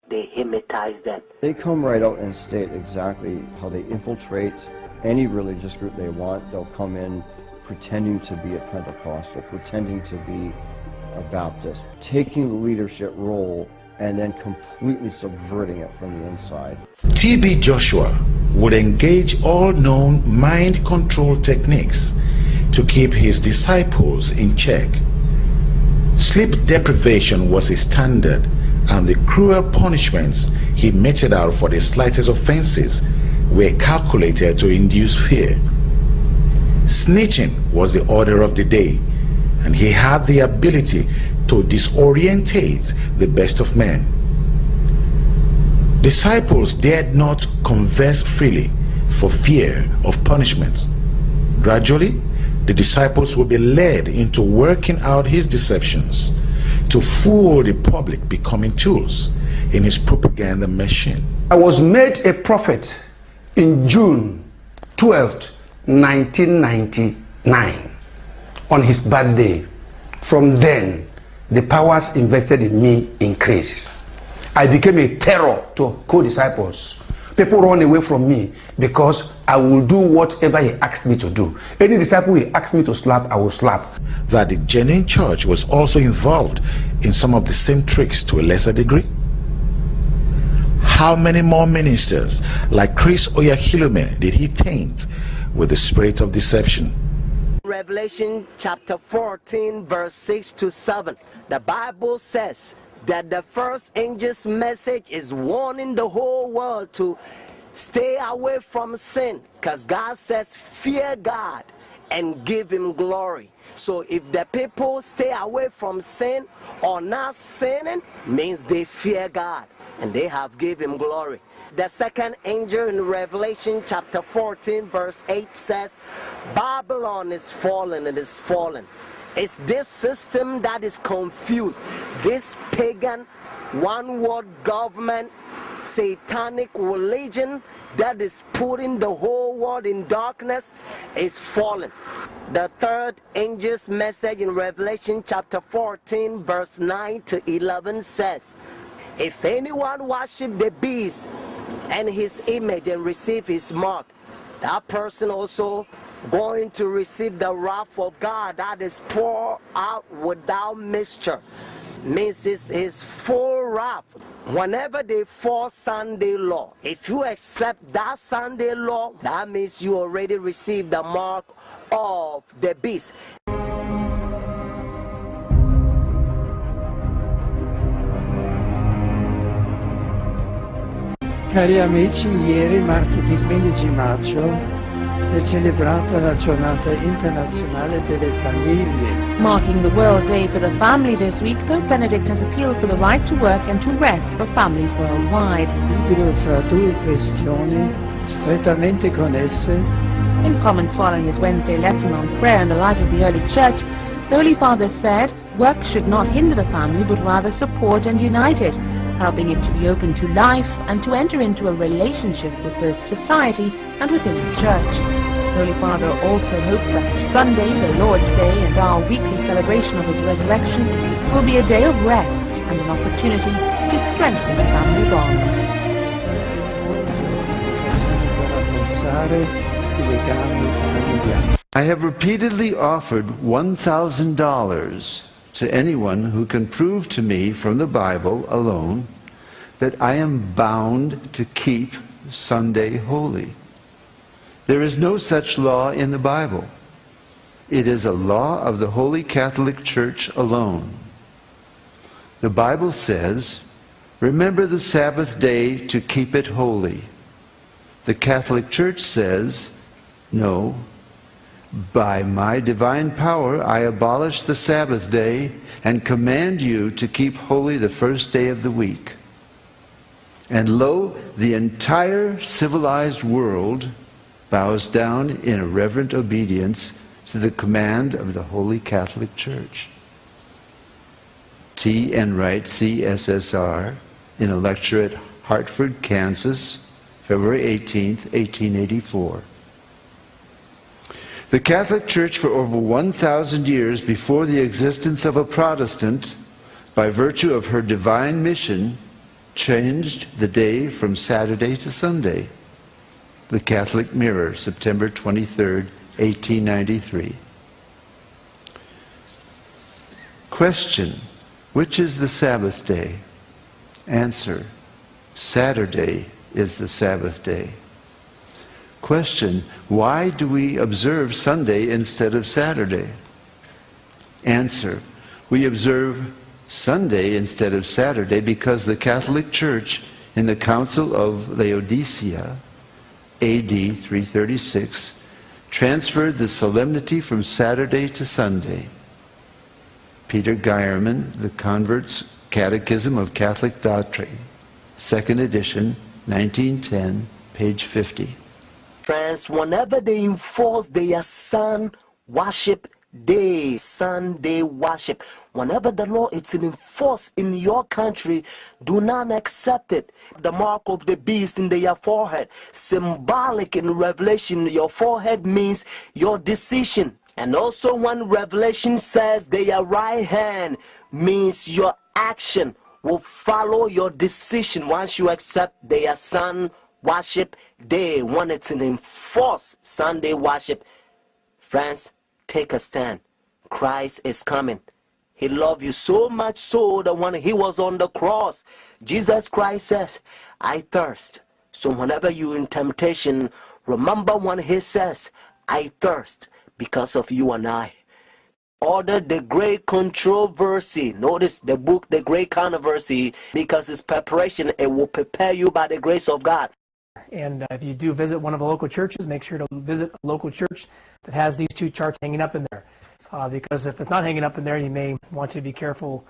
they hypnotize them. They come right out and state exactly how they infiltrate any religious group they want. They'll come in pretending to be a Pentecostal, pretending to be a Baptist, taking the leadership role and then completely subverting it from the inside. TB Joshua would engage all known mind control techniques to keep his disciples in check. Sleep deprivation was his standard, and the cruel punishments he meted out for the slightest offenses were calculated to induce fear. Snitching was the order of the day, and he had the ability to disorientate the best of men. Disciples dared not converse freely for fear of punishment. Gradually, the disciples will be led into working out his deceptions to fool the public, becoming tools in his propaganda machine. I was made a prophet in June 12th, 1999, on his birthday. From then, the powers invested in me increased. I became a terror to co-disciples. People run away from me because I will do whatever he asked me to do. Any disciple he asked me to slap, I will slap. That the genuine church was also involved in some of the same tricks to a lesser degree? How many more ministers like Chris Oyakhilome did he taint with the spirit of deception? Revelation chapter 14 verse 6 to 7, the Bible says that the first angel's message is warning the whole world to stay away from sin, because God says fear God and give him glory. So if the people stay away from sin or not sinning, means they fear God and they have given him glory. The second angel in Revelation chapter 14 verse 8 says, Babylon is fallen, it is fallen. It's this system that is confused. This pagan, one-world government, satanic religion that is putting the whole world in darkness is fallen. The third angel's message in Revelation chapter 14 verse 9 to 11 says, if anyone worship the beast and his image and receive his mark, that person also going to receive the wrath of God that is poured out without mixture. Means it's his full wrath. Whenever they force Sunday law, if you accept that Sunday law, that means you already received the mark of the beast. Cari amici, ieri, martedì 15 maggio, si è celebrata la giornata internazionale delle famiglie. Marking the World Day for the Family this week, Pope Benedict has appealed for the right to work and to rest for families worldwide. Libero fra due questioni strettamente connesse. In comments following his Wednesday lesson on prayer and the life of the early church, The Holy Father said work should not hinder the family but rather support and unite it, helping it to be open to life and to enter into a relationship with both society and within the Church. The Holy Father also hoped that Sunday, the Lord's Day, and our weekly celebration of His resurrection will be a day of rest and an opportunity to strengthen family bonds. I have repeatedly offered $1,000 to anyone who can prove to me from the Bible alone that I am bound to keep Sunday holy. There is no such law in the Bible. It is a law of the Holy Catholic Church alone. The Bible says, "Remember the Sabbath day to keep it holy." The Catholic Church says, "No, by my divine power I abolish the Sabbath day and command you to keep holy the first day of the week." And lo, the entire civilized world bows down in reverent obedience to the command of the Holy Catholic Church. T. N. Wright, CSSR, in a lecture at Hartford, Kansas, February 18, 1884. The Catholic Church for over 1,000 years before the existence of a Protestant, by virtue of her divine mission, changed the day from Saturday to Sunday. The Catholic Mirror, September 23, 1893. Question: which is the Sabbath day? Answer: Saturday is the Sabbath day. Question: why do we observe Sunday instead of Saturday? Answer: we observe Sunday instead of Saturday because the Catholic Church in the Council of Laodicea, AD 336, transferred the solemnity from Saturday to Sunday. Peter Geierman, The Convert's Catechism of Catholic Doctrine, 2nd edition, 1910, page 50. Friends, whenever they enforce their sun worship day, Sunday worship, whenever the law is enforced in your country, do not accept it. The mark of the beast in their forehead, symbolic in Revelation, your forehead means your decision. And also when Revelation says their right hand means your action will follow your decision once you accept their sun worship day, when it's an enforced Sunday worship. Friends, take a stand. Christ is coming. He loved you so much so that when he was on the cross, Jesus Christ says, "I thirst." So whenever you're in temptation, remember when he says, "I thirst," because of you and I. Order The Great Controversy. Notice the book, The Great Controversy, because it's preparation. It will prepare you by the grace of God. And if you do visit one of the local churches, make sure to visit a local church that has these two charts hanging up in there. Because if it's not hanging up in there, you may want to be careful